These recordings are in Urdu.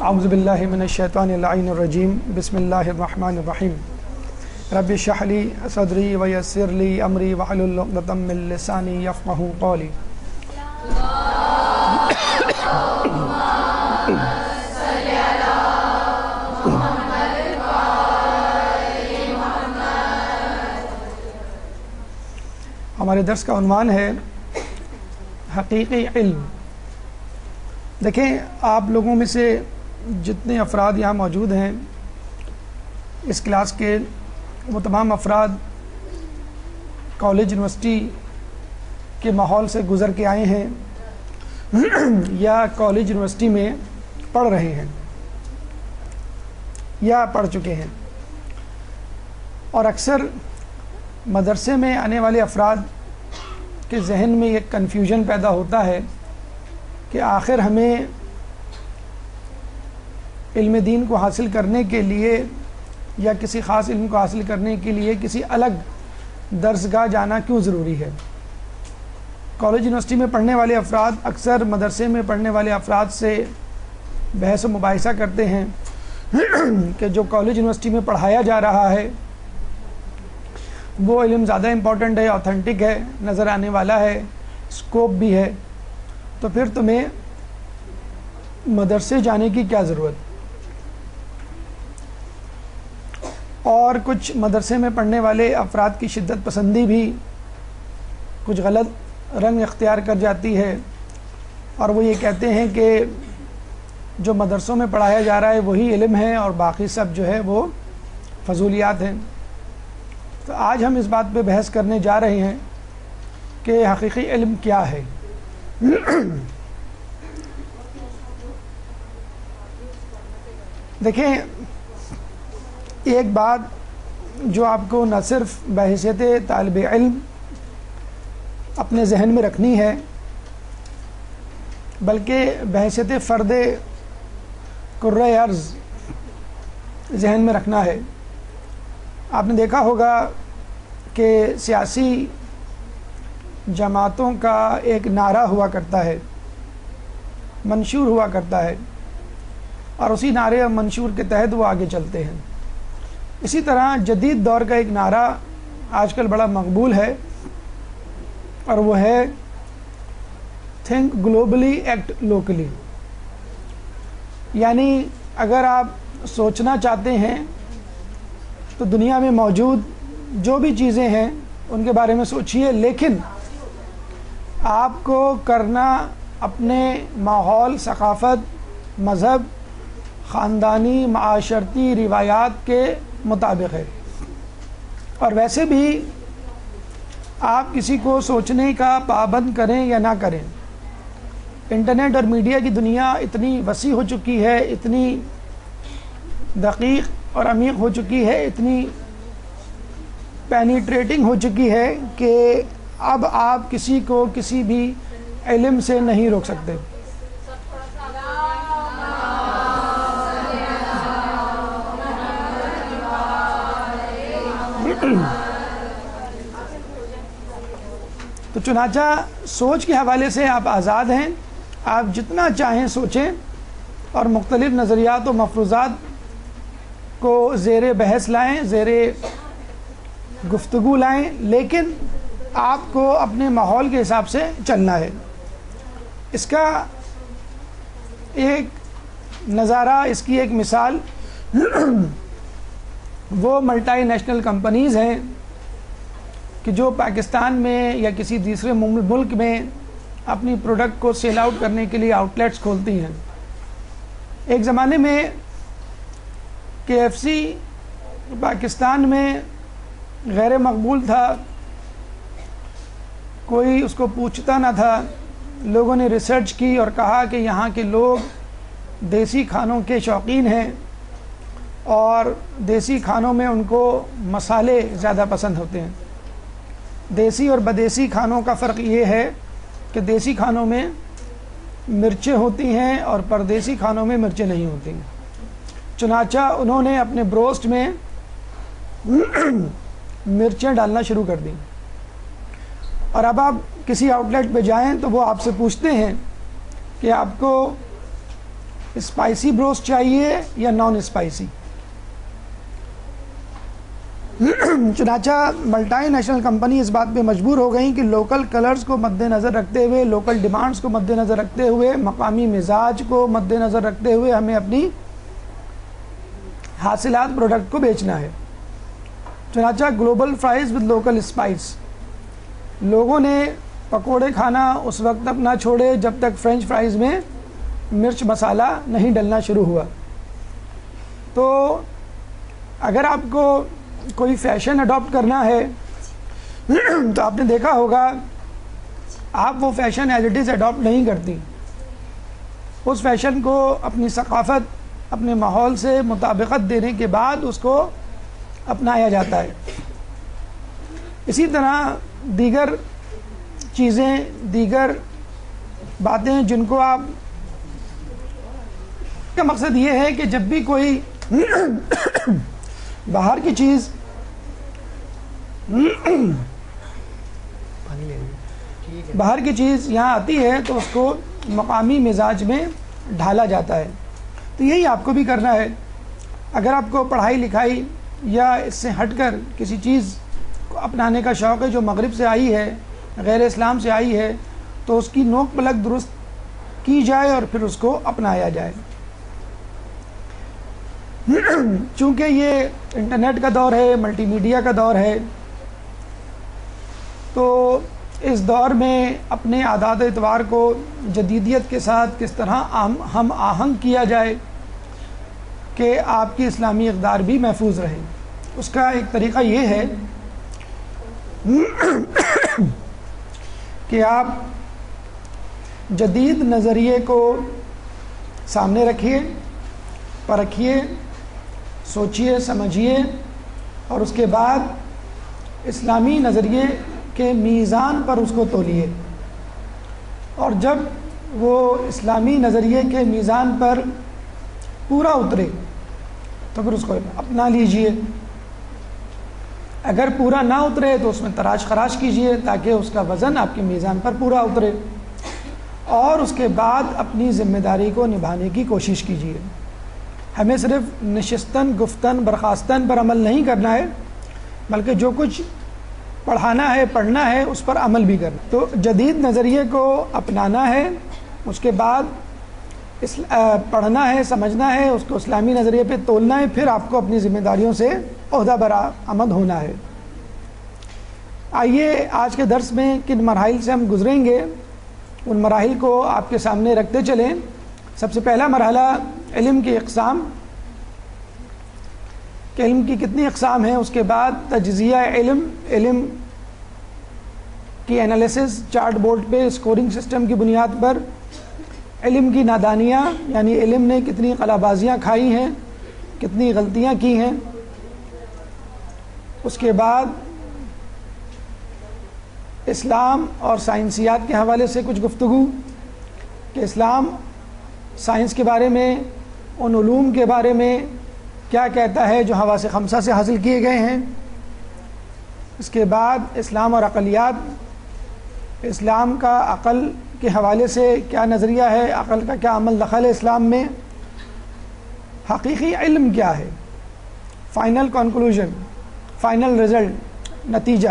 اعوذ باللہ من الشیطان اللعین الرجیم بسم اللہ الرحمن الرحیم رب اشرح لی صدری ویسر لی امری واحلل عقدۃ من لسانی یفقہوا قولی۔ ہمارے درس کا عنوان ہے حقیقی علم۔ دیکھیں، آپ لوگوں میں سے جتنے افراد یہاں موجود ہیں اس کلاس کے، وہ تمام افراد کالج یونیورسٹی کے ماحول سے گزر کے آئے ہیں یا کالج یونیورسٹی میں پڑھ رہے ہیں یا پڑھ چکے ہیں، اور اکثر مدرسے میں آنے والے افراد کے ذہن میں ایک کنفیوژن پیدا ہوتا ہے کہ آخر ہمیں علم دین کو حاصل کرنے کے لیے یا کسی خاص علم کو حاصل کرنے کے لیے کسی الگ درسگاہ جانا کیوں ضروری ہے۔ کالج یونیورسٹی میں پڑھنے والے افراد اکثر مدرسے میں پڑھنے والے افراد سے بحث و مباحثہ کرتے ہیں کہ جو کالج یونیورسٹی میں پڑھایا جا رہا ہے وہ علم زیادہ امپورٹنٹ ہے، اوتھینٹک ہے، نظر آنے والا ہے، اسکوپ بھی ہے، تو پھر تمہیں مدرسے جانے کی کیا ضرورت۔ اور کچھ مدرسے میں پڑھنے والے افراد کی شدت پسندی بھی کچھ غلط رنگ اختیار کر جاتی ہے، اور وہ یہ کہتے ہیں کہ جو مدرسوں میں پڑھایا جا رہا ہے وہی علم ہے اور باقی سب جو ہے وہ فضولیات ہیں۔ تو آج ہم اس بات پہ بحث کرنے جا رہے ہیں کہ حقیقی علم کیا ہے۔ دیکھیں، ایک بات جو آپ کو نہ صرف بحیثیت طالب علم اپنے ذہن میں رکھنی ہے بلکہ بحیثیت فرد قرۂ ارض ذہن میں رکھنا ہے۔ آپ نے دیکھا ہوگا کہ سیاسی جماعتوں کا ایک نعرہ ہوا کرتا ہے، منشور ہوا کرتا ہے، اور اسی نعرے اور منشور کے تحت وہ آگے چلتے ہیں۔ اسی طرح جدید دور کا ایک نعرہ آج کل بڑا مقبول ہے، اور وہ ہے تھنک گلوبلی ایکٹ لوکلی، یعنی اگر آپ سوچنا چاہتے ہیں تو دنیا میں موجود جو بھی چیزیں ہیں ان کے بارے میں سوچئے، لیکن آپ کو کرنا اپنے ماحول، ثقافت، مذہب، خاندانی، معاشرتی روایات کے مطابق ہے۔ اور ویسے بھی آپ کسی کو سوچنے کا پابند کریں یا نہ کریں، انٹرنیٹ اور میڈیا کی دنیا اتنی وسیع ہو چکی ہے، اتنی دقیق اور عمیق ہو چکی ہے، اتنی پینیٹریٹنگ ہو چکی ہے کہ اب آپ کسی کو کسی بھی علم سے نہیں روک سکتے۔ تو چنانچہ سوچ کے حوالے سے آپ آزاد ہیں، آپ جتنا چاہیں سوچیں اور مختلف نظریات و مفروضات کو زیر بحث لائیں، زیر گفتگو لائیں، لیکن آپ کو اپنے ماحول کے حساب سے چلنا ہے۔ اس کا ایک نظارہ، اس کی ایک مثال وہ ملٹی نیشنل کمپنیز ہیں کہ جو پاکستان میں یا کسی دوسرے ملک میں اپنی پروڈکٹ کو سیل آؤٹ کرنے کے لیے آؤٹ لیٹس کھولتی ہیں۔ ایک زمانے میں KFC پاکستان میں غیر مقبول تھا، کوئی اس کو پوچھتا نہ تھا۔ لوگوں نے ریسرچ کی اور کہا کہ یہاں کے لوگ دیسی کھانوں کے شوقین ہیں اور دیسی کھانوں میں ان کو مسالے زیادہ پسند ہوتے ہیں۔ دیسی اور بدیسی کھانوں کا فرق یہ ہے کہ دیسی کھانوں میں مرچیں ہوتی ہیں اور پردیسی کھانوں میں مرچیں نہیں ہوتی ہیں۔ چنانچہ انہوں نے اپنے بروسٹ میں مرچیں ڈالنا شروع کر دیں، اور اب آپ کسی آؤٹ لیٹ پہ جائیں تو وہ آپ سے پوچھتے ہیں کہ آپ کو اسپائسی بروسٹ چاہیے یا نان اسپائسی. چنانچہ ملٹائی نیشنل کمپنی اس بات پہ مجبور ہو گئیں کہ لوکل کلرز کو مد نظر رکھتے ہوئے، لوکل ڈیمانڈز کو مد نظر رکھتے ہوئے، مقامی مزاج کو مد نظر رکھتے ہوئے ہمیں اپنی حاصلات پروڈکٹ کو بیچنا ہے. چنانچہ global fries with local spice. لوگوں نے پکوڑے کھانا اس وقت تک نہ چھوڑے جب تک فرینچ فرائز میں مرچ مسالہ نہیں ڈلنا شروع ہوا. تو اگر آپ کو کوئی فیشن اڈاپٹ کرنا ہے تو آپ نے دیکھا ہوگا آپ وہ fashion as it is adopt نہیں کرتی. اس فیشن کو اپنی ثقافت، اپنے ماحول سے مطابقت دینے کے بعد اس کو اپنایا جاتا ہے. اسی طرح دیگر چیزیں، دیگر باتیں جن کو آپ کا مقصد یہ ہے کہ جب بھی کوئی باہر کی چیز یہاں آتی ہے تو اس کو مقامی مزاج میں ڈھالا جاتا ہے. تو یہی آپ کو بھی کرنا ہے. اگر آپ کو پڑھائی لکھائی یا اس سے ہٹ کر کسی چیز کو اپنانے کا شوق ہے جو مغرب سے آئی ہے، غیر اسلام سے آئی ہے، تو اس کی نوک پلک درست کی جائے اور پھر اس کو اپنایا جائے. چونکہ یہ انٹرنیٹ کا دور ہے، ملٹی میڈیا کا دور ہے، تو اس دور میں اپنے عادات و اطوار کو جدیدیت کے ساتھ کس طرح ہم آہنگ کیا جائے کہ آپ کی اسلامی اقدار بھی محفوظ رہے. اس کا ایک طریقہ یہ ہے کہ آپ جدید نظریے کو سامنے رکھیے، پرکھیے، سوچیے، سمجھیے، اور اس کے بعد اسلامی نظریے کے میزان پر اس کو تولیے. اور جب وہ اسلامی نظریے کے میزان پر پورا اترے تو پھر اس کو اپنا لیجئے. اگر پورا نہ اترے تو اس میں تراش خراش کیجئے تاکہ اس کا وزن آپ کے میزان پر پورا اترے، اور اس کے بعد اپنی ذمہ داری کو نبھانے کی کوشش کیجئے. ہمیں صرف نشستن، گفتن، برخاستن پر عمل نہیں کرنا ہے، بلکہ جو کچھ پڑھانا ہے، پڑھنا ہے، اس پر عمل بھی کرنا. تو جدید نظریے کو اپنانا ہے، اس کے بعد پڑھنا ہے، سمجھنا ہے، اس کو اسلامی نظریے پہ تولنا ہے، پھر آپ کو اپنی ذمہ داریوں سے عہدہ برآمد ہونا ہے. آئیے آج کے درس میں کن مراحل سے ہم گزریں گے ان مراحل کو آپ کے سامنے رکھتے چلیں. سب سے پہلا مرحلہ علم کی اقسام، کہ علم کی کتنی اقسام ہیں. اس کے بعد تجزیہ علم، علم کی انالیسس چارٹ بورڈ پہ اسکورنگ سسٹم کی بنیاد پر. علم کی نادانیاں، یعنی علم نے کتنی قلابازیاں کھائی ہیں، کتنی غلطیاں کی ہیں. اس کے بعد اسلام اور سائنسیات کے حوالے سے کچھ گفتگو، کہ اسلام سائنس کے بارے میں، ان علوم کے بارے میں کیا کہتا ہے جو حواس خمسہ سے حاصل کیے گئے ہیں. اس کے بعد اسلام اور عقلیات، اسلام کا عقل کے حوالے سے کیا نظریہ ہے، عقل کا کیا عمل دخل ہے اسلام میں، حقیقی علم کیا ہے، فائنل کنکلوژن، فائنل رزلٹ، نتیجہ،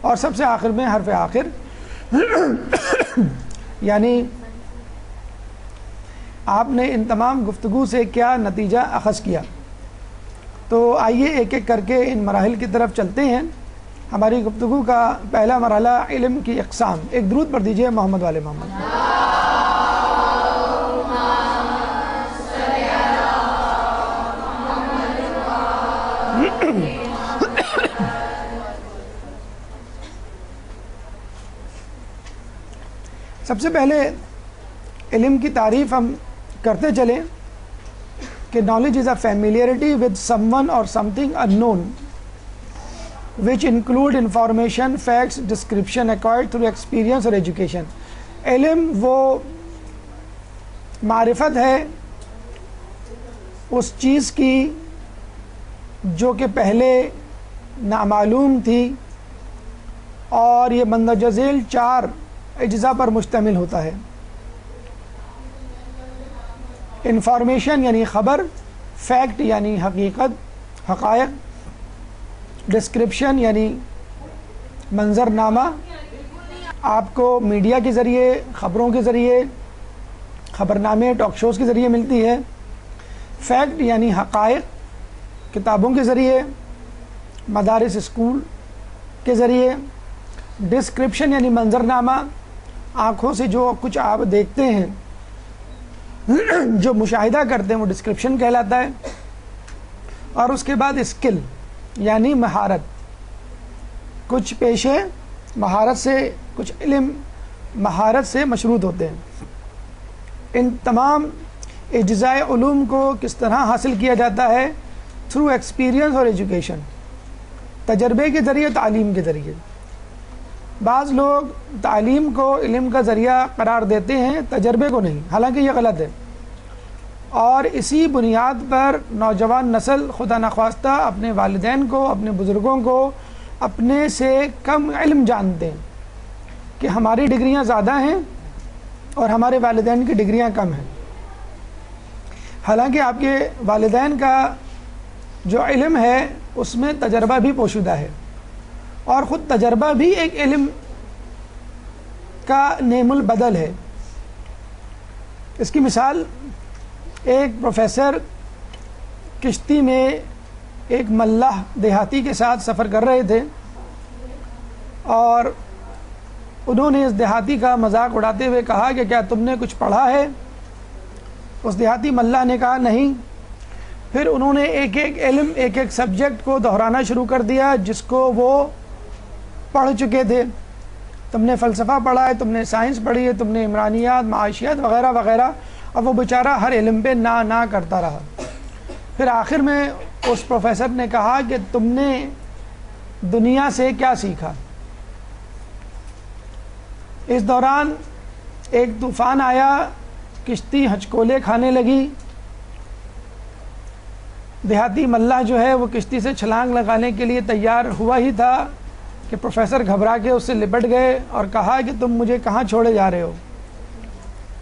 اور سب سے آخر میں حرف آخر یعنی آپ نے ان تمام گفتگو سے کیا نتیجہ اخذ کیا. تو آئیے ایک ایک کر کے ان مراحل کی طرف چلتے ہیں. ہماری گفتگو کا پہلا مرحلہ علم کی اقسام. ایک درود پڑھ دیجئے محمد والے محمد. سب سے پہلے علم کی تعریف ہم کرتے چلیں کہ knowledge is a familiarity with someone or something unknown which include information, facts, description acquired through experience اور education. علم وہ معرفت ہے اس چیز کی جو کہ پہلے نامعلوم تھی، اور یہ مندرجہ ذیل 4 اجزاء پر مشتمل ہوتا ہے. انفارمیشن یعنی خبر، فیکٹ یعنی حقیقت، حقائق، ڈسکرپشن یعنی منظر نامہ، آپ کو میڈیا کے ذریعے، خبروں کے ذریعے، خبرنامے، ٹاک شوز کے ذریعے ملتی ہے۔ فیکٹ یعنی حقائق، کتابوں کے ذریعے، مدارس اسکول کے ذریعے۔ ڈسکرپشن یعنی منظر نامہ، آنکھوں سے جو کچھ آپ دیکھتے ہیں، جو مشاہدہ کرتے ہیں، وہ ڈسکرپشن کہلاتا ہے۔ اور اس کے بعد اسکل یعنی مہارت، کچھ پیشے مہارت سے، کچھ علم مہارت سے مشروط ہوتے ہیں۔ ان تمام اجزائے علوم کو کس طرح حاصل کیا جاتا ہے؟ تھرو ایکسپیرینس اور ایجوکیشن، تجربے کے ذریعے، تعلیم کے ذریعے۔ بعض لوگ تعلیم کو علم کا ذریعہ قرار دیتے ہیں، تجربے کو نہیں، حالانکہ یہ غلط ہے۔ اور اسی بنیاد پر نوجوان نسل خدا نخواستہ اپنے والدین کو، اپنے بزرگوں کو اپنے سے کم علم جانتے ہیں کہ ہماری ڈگریاں زیادہ ہیں اور ہمارے والدین کی ڈگریاں کم ہیں، حالانکہ آپ کے والدین کا جو علم ہے اس میں تجربہ بھی پوشیدہ ہے، اور خود تجربہ بھی ایک علم کا نعم البدل ہے۔ اس کی مثال، ایک پروفیسر کشتی میں ایک ملاح دیہاتی کے ساتھ سفر کر رہے تھے، اور انہوں نے اس دیہاتی کا مذاق اڑاتے ہوئے کہا کہ کیا تم نے کچھ پڑھا ہے؟ اس دیہاتی ملاح نے کہا نہیں۔ پھر انہوں نے ایک ایک علم، ایک ایک سبجیکٹ کو دہرانا شروع کر دیا جس کو وہ پڑھ چکے تھے۔ تم نے فلسفہ پڑھا ہے، تم نے سائنس پڑھی ہے، تم نے عمرانیات، معاشیات وغیرہ وغیرہ۔ اب وہ بیچارہ ہر علم پہ نہ کرتا رہا۔ پھر آخر میں اس پروفیسر نے کہا کہ تم نے دنیا سے کیا سیکھا؟ اس دوران ایک طوفان آیا، کشتی ہچکولے کھانے لگی۔ دیہاتی ملاح جو ہے وہ کشتی سے چھلانگ لگانے کے لیے تیار ہوا ہی تھا کہ پروفیسر گھبرا کے اس سے لپٹ گئے اور کہا کہ تم مجھے کہاں چھوڑے جا رہے ہو؟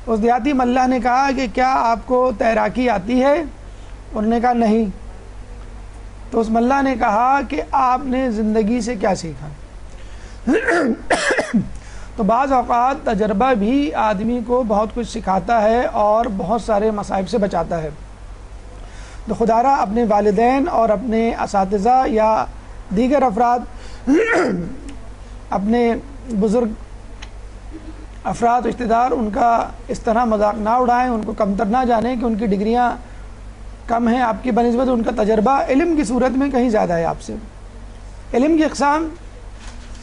اس دیہاتی ملاح نے کہا کہ کیا آپ کو تیراکی آتی ہے؟ انہوں نے کہا نہیں۔ تو اس ملاح نے کہا کہ آپ نے زندگی سے کیا سیکھا؟ تو بعض اوقات تجربہ بھی آدمی کو بہت کچھ سکھاتا ہے اور بہت سارے مصائب سے بچاتا ہے۔ تو خدا را اپنے والدین اور اپنے اساتذہ یا دیگر افراد، اپنے بزرگ افراد رشتہ دار، ان کا اس طرح مذاق نہ اڑائیں، ان کو کمتر نہ جانیں کہ ان کی ڈگریاں کم ہیں آپ کی بنسبت ان کا تجربہ علم کی صورت میں کہیں زیادہ ہے آپ سے۔ علم کی اقسام،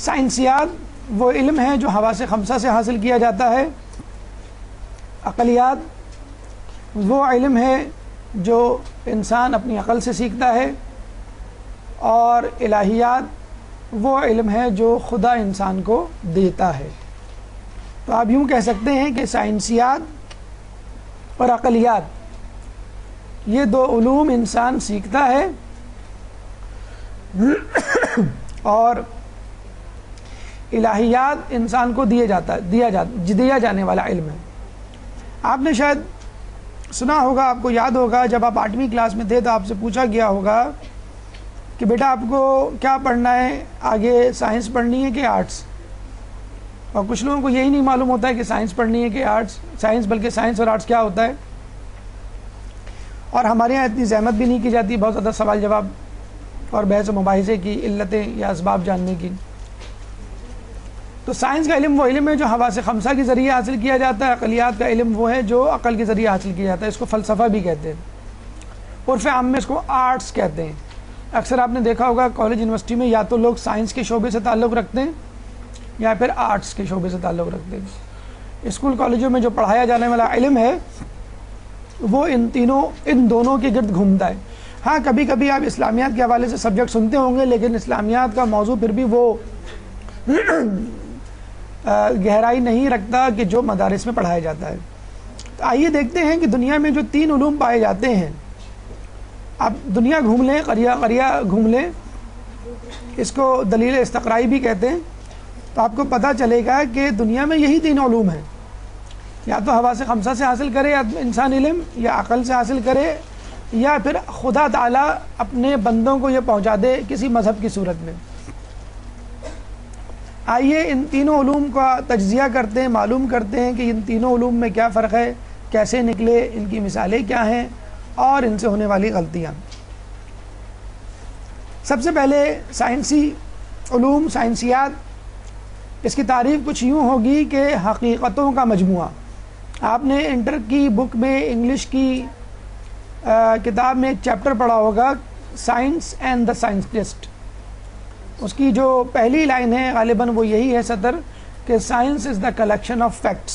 سائنسیات وہ علم ہے جو حواس خمسہ سے حاصل کیا جاتا ہے، عقلیات وہ علم ہے جو انسان اپنی عقل سے سیکھتا ہے، اور الہیات وہ علم ہے جو خدا انسان کو دیتا ہے۔ تو آپ یوں کہہ سکتے ہیں کہ سائنسیات اور عقلیات یہ دو علوم انسان سیکھتا ہے، اور الہیات انسان کو دیا جانے والا علم ہے۔ آپ نے شاید سنا ہوگا، آپ کو یاد ہوگا، جب آپ 8ویں کلاس میں تھے تو آپ سے پوچھا گیا ہوگا کہ بیٹا آپ کو کیا پڑھنا ہے، آگے سائنس پڑھنی ہے کہ آرٹس؟ اور کچھ لوگوں کو یہی نہیں معلوم ہوتا ہے کہ سائنس پڑھنی ہے کہ آرٹس، بلکہ سائنس اور آرٹس کیا ہوتا ہے۔ اور ہمارے یہاں اتنی زحمت بھی نہیں کی جاتی بہت زیادہ سوال جواب اور بحث و مباحثے کی، علتیں یا اسباب جاننے کی۔ تو سائنس کا علم وہ علم ہے جو حواس خمسہ کے ذریعے حاصل کیا جاتا ہے، عقلیات کا علم وہ ہے جو عقل کے ذریعے حاصل کیا جاتا ہے، اس کو فلسفہ بھی کہتے ہیں، عرف عام میں اس کو آرٹس کہتے ہیں۔ اکثر آپ نے دیکھا ہوگا کالج یونیورسٹی میں یا تو لوگ سائنس کے شعبے سے تعلق رکھتے ہیں یا پھر آرٹس کے شعبے سے تعلق رکھتے ہیں۔ اسکول کالجوں میں جو پڑھایا جانے والا علم ہے وہ ان دونوں کے گرد گھومتا ہے۔ ہاں کبھی کبھی آپ اسلامیات کے حوالے سے سبجیکٹ سنتے ہوں گے، لیکن اسلامیات کا موضوع پھر بھی وہ گہرائی نہیں رکھتا کہ جو مدارس میں پڑھایا جاتا ہے۔ تو آئیے دیکھتے ہیں کہ دنیا میں جو 3 علوم پائے جاتے ہیں، آپ دنیا گھوم لیں، قریہ گھوم لیں، اس کو دلیل استقرائی بھی کہتے ہیں، تو آپ کو پتہ چلے گا کہ دنیا میں یہی 3 علوم ہیں۔ یا تو حواس خمسہ سے حاصل کرے انسان علم، یا عقل سے حاصل کرے، یا پھر خدا تعالیٰ اپنے بندوں کو یہ پہنچا دے کسی مذہب کی صورت میں۔ آئیے ان تینوں علوم کا تجزیہ کرتے ہیں، معلوم کرتے ہیں کہ ان تینوں علوم میں کیا فرق ہے، کیسے نکلے، ان کی مثالیں کیا ہیں اور ان سے ہونے والی غلطیاں۔ سب سے پہلے سائنسی علوم، سائنسیات، اس کی تعریف کچھ یوں ہوگی کہ حقیقتوں کا مجموعہ۔ آپ نے انٹر کی بک میں، انگلش کی کتاب میں ایک چیپٹر پڑھا ہوگا، سائنس اینڈ دا سائنٹسٹ۔ اس کی جو پہلی لائن ہے غالباً وہ یہی ہے سطر کہ science is the collection of facts.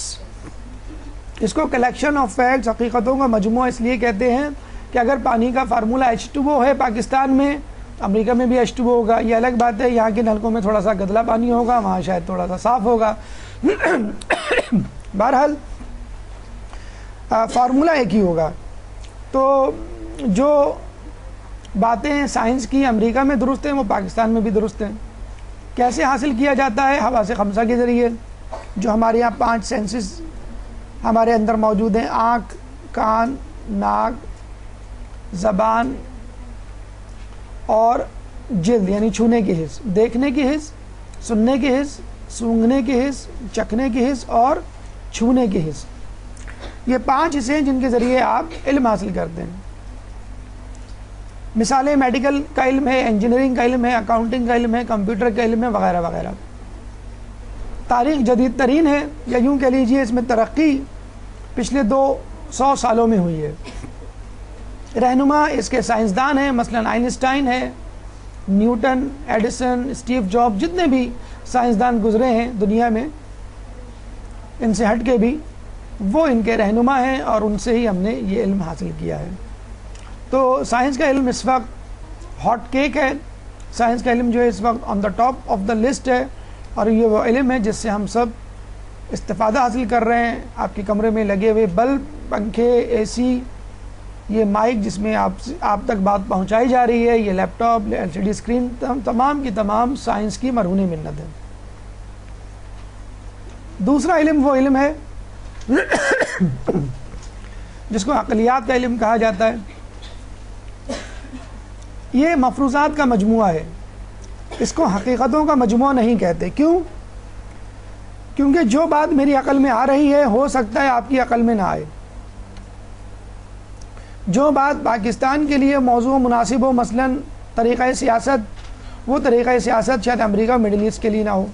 اس کو کلیکشن آف فیکٹس، حقیقتوں کا مجموعہ اس لیے کہتے ہیں کہ اگر پانی کا فارمولہ H2O ہے پاکستان میں، امریکہ میں بھی H2O ہوگا، یہ الگ بات ہے، یہاں کے نلکوں میں تھوڑا سا گدلا پانی ہوگا، وہاں شاید تھوڑا سا صاف ہوگا۔ بہرحال فارمولہ ایک ہی ہوگا۔ تو جو باتیں سائنس کی امریکہ میں درست ہیں وہ پاکستان میں بھی درست ہیں۔ کیسے حاصل کیا جاتا ہے؟ حواس خمسہ کے ذریعے، جو ہمارے یہاں 5 سینسز ہمارے اندر موجود ہیں: آنکھ، کان، ناک، زبان اور جلد، یعنی چھونے کی حس، دیکھنے کی حس، سننے کی حس، سونگھنے کی حس، چکھنے کی حس اور چھونے کی حس۔ یہ 5 حصے ہیں جن کے ذریعے آپ علم حاصل کرتے ہیں۔ مثالیں میڈیکل کا علم ہے، انجینئرنگ کا علم ہے، اکاؤنٹنگ کا علم ہے، کمپیوٹر کا علم ہے، وغیرہ وغیرہ۔ تاریخ جدید ترین ہے، یا یوں کہہ لیجیے اس میں ترقی پچھلے 200 سالوں میں ہوئی ہے۔ رہنما اس کے سائنسدان ہیں، مثلاً آئنسٹائن ہے، نیوٹن، ایڈیسن، اسٹیو جاب، جتنے بھی سائنسدان گزرے ہیں دنیا میں ان سے ہٹ کے بھی، وہ ان کے رہنما ہیں اور ان سے ہی ہم نے یہ علم حاصل کیا ہے۔ تو سائنس کا علم اس وقت ہاٹ کیک ہے، سائنس کا علم جو ہے اس وقت on the top of the list ہے، اور یہ وہ علم ہے جس سے ہم سب استفادہ حاصل کر رہے ہیں۔ آپ کے کمرے میں لگے ہوئے بلب، پنکھے، اے سی، یہ مائک جس میں آپ تک بات پہنچائی جا رہی ہے، یہ لیپ ٹاپ، LCD اسکرین، تمام کی تمام سائنس کی مرہون منت ہے۔ دوسرا علم وہ علم ہے جس کو عقلیات کا علم کہا جاتا ہے۔ یہ مفروضات کا مجموعہ ہے، اس کو حقیقتوں کا مجموعہ نہیں کہتے۔ کیوں؟ کیونکہ جو بات میری عقل میں آ رہی ہے ہو سکتا ہے آپ کی عقل میں نہ آئے۔ جو بات پاکستان کے لیے موضوع مناسب ہو، مثلاً طریقہ سیاست، وہ طریقہ سیاست شاید امریکہ مڈل ایسٹ کے لیے نہ ہو۔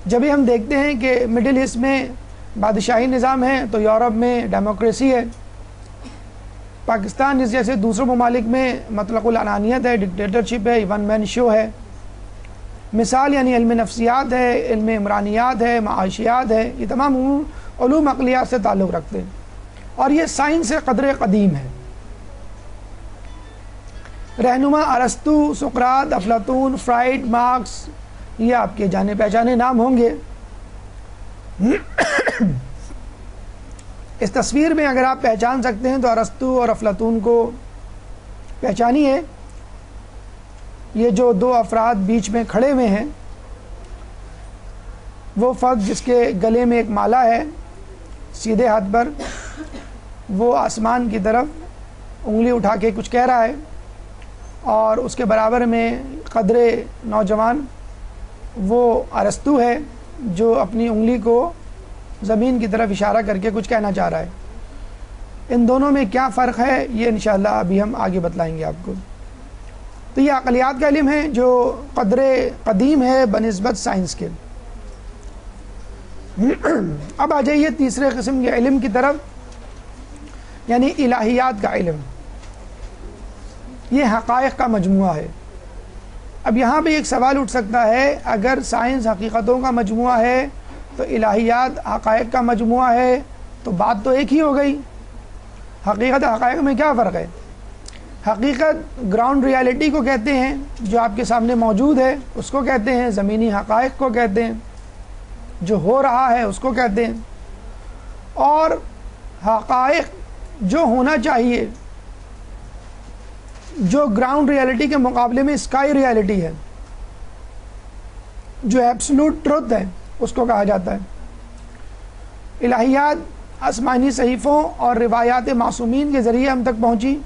جب بھی ہم دیکھتے ہیں کہ مڈل ایسٹ میں بادشاہی نظام ہے تو یورپ میں ڈیموکریسی ہے، پاکستان جیسے دوسرے ممالک میں مطلق العنانیت ہے، ڈکٹیٹرشپ ہے، ون مین شو ہے۔ مثال یعنی علم نفسیات ہے، علم عمرانیات ہے، معاشیات ہے، یہ تمام علوم عقلیات سے تعلق رکھتے ہیں، اور یہ سائنس سے قدر قدیم ہے۔ رہنما ارسطو، سقراط، افلاطون، فرائڈ، مارکس، یہ آپ کے جانے پہچانے نام ہوں گے۔ اس تصویر میں اگر آپ پہچان سکتے ہیں تو ارسطو اور افلاطون کو پہچانیے۔ یہ جو 2 افراد بیچ میں کھڑے ہوئے ہیں، وہ فرد جس کے گلے میں ایک مالا ہے سیدھے ہاتھ پر، وہ آسمان کی طرف انگلی اٹھا کے کچھ کہہ رہا ہے، اور اس کے برابر میں قدر نوجوان وہ ارسطو ہے جو اپنی انگلی کو زمین کی طرف اشارہ کر کے کچھ کہنا چاہ رہا ہے۔ ان دونوں میں کیا فرق ہے یہ انشاءاللہ ابھی ہم آگے بتلائیں گے آپ کو۔ تو یہ عقلیات کا علم ہے جو قدر قدیم ہے بنسبت سائنس کے۔ اب آ جائیے تیسرے قسم کے علم کی طرف، یعنی الہیات کا علم۔ یہ حقائق کا مجموعہ ہے۔ اب یہاں پہ ایک سوال اٹھ سکتا ہے، اگر سائنس حقیقتوں کا مجموعہ ہے تو الہیات حقائق کا مجموعہ ہے، تو بات تو ایک ہی ہو گئی۔ حقیقت حقائق میں کیا فرق ہے؟ حقیقت گراؤنڈ ریالٹی کو کہتے ہیں، جو آپ کے سامنے موجود ہے اس کو کہتے ہیں، زمینی حقائق کو کہتے ہیں، جو ہو رہا ہے اس کو کہتے ہیں، اور حقائق جو ہونا چاہیے، جو گراؤنڈ ریالٹی کے مقابلے میں اسکائی ریالٹی ہے، جو ایبسولوٹ ٹروتھ ہے، اس کو کہا جاتا ہے۔ الہیات آسمانی صحیفوں اور روایات معصومین کے ذریعے ہم تک پہنچی.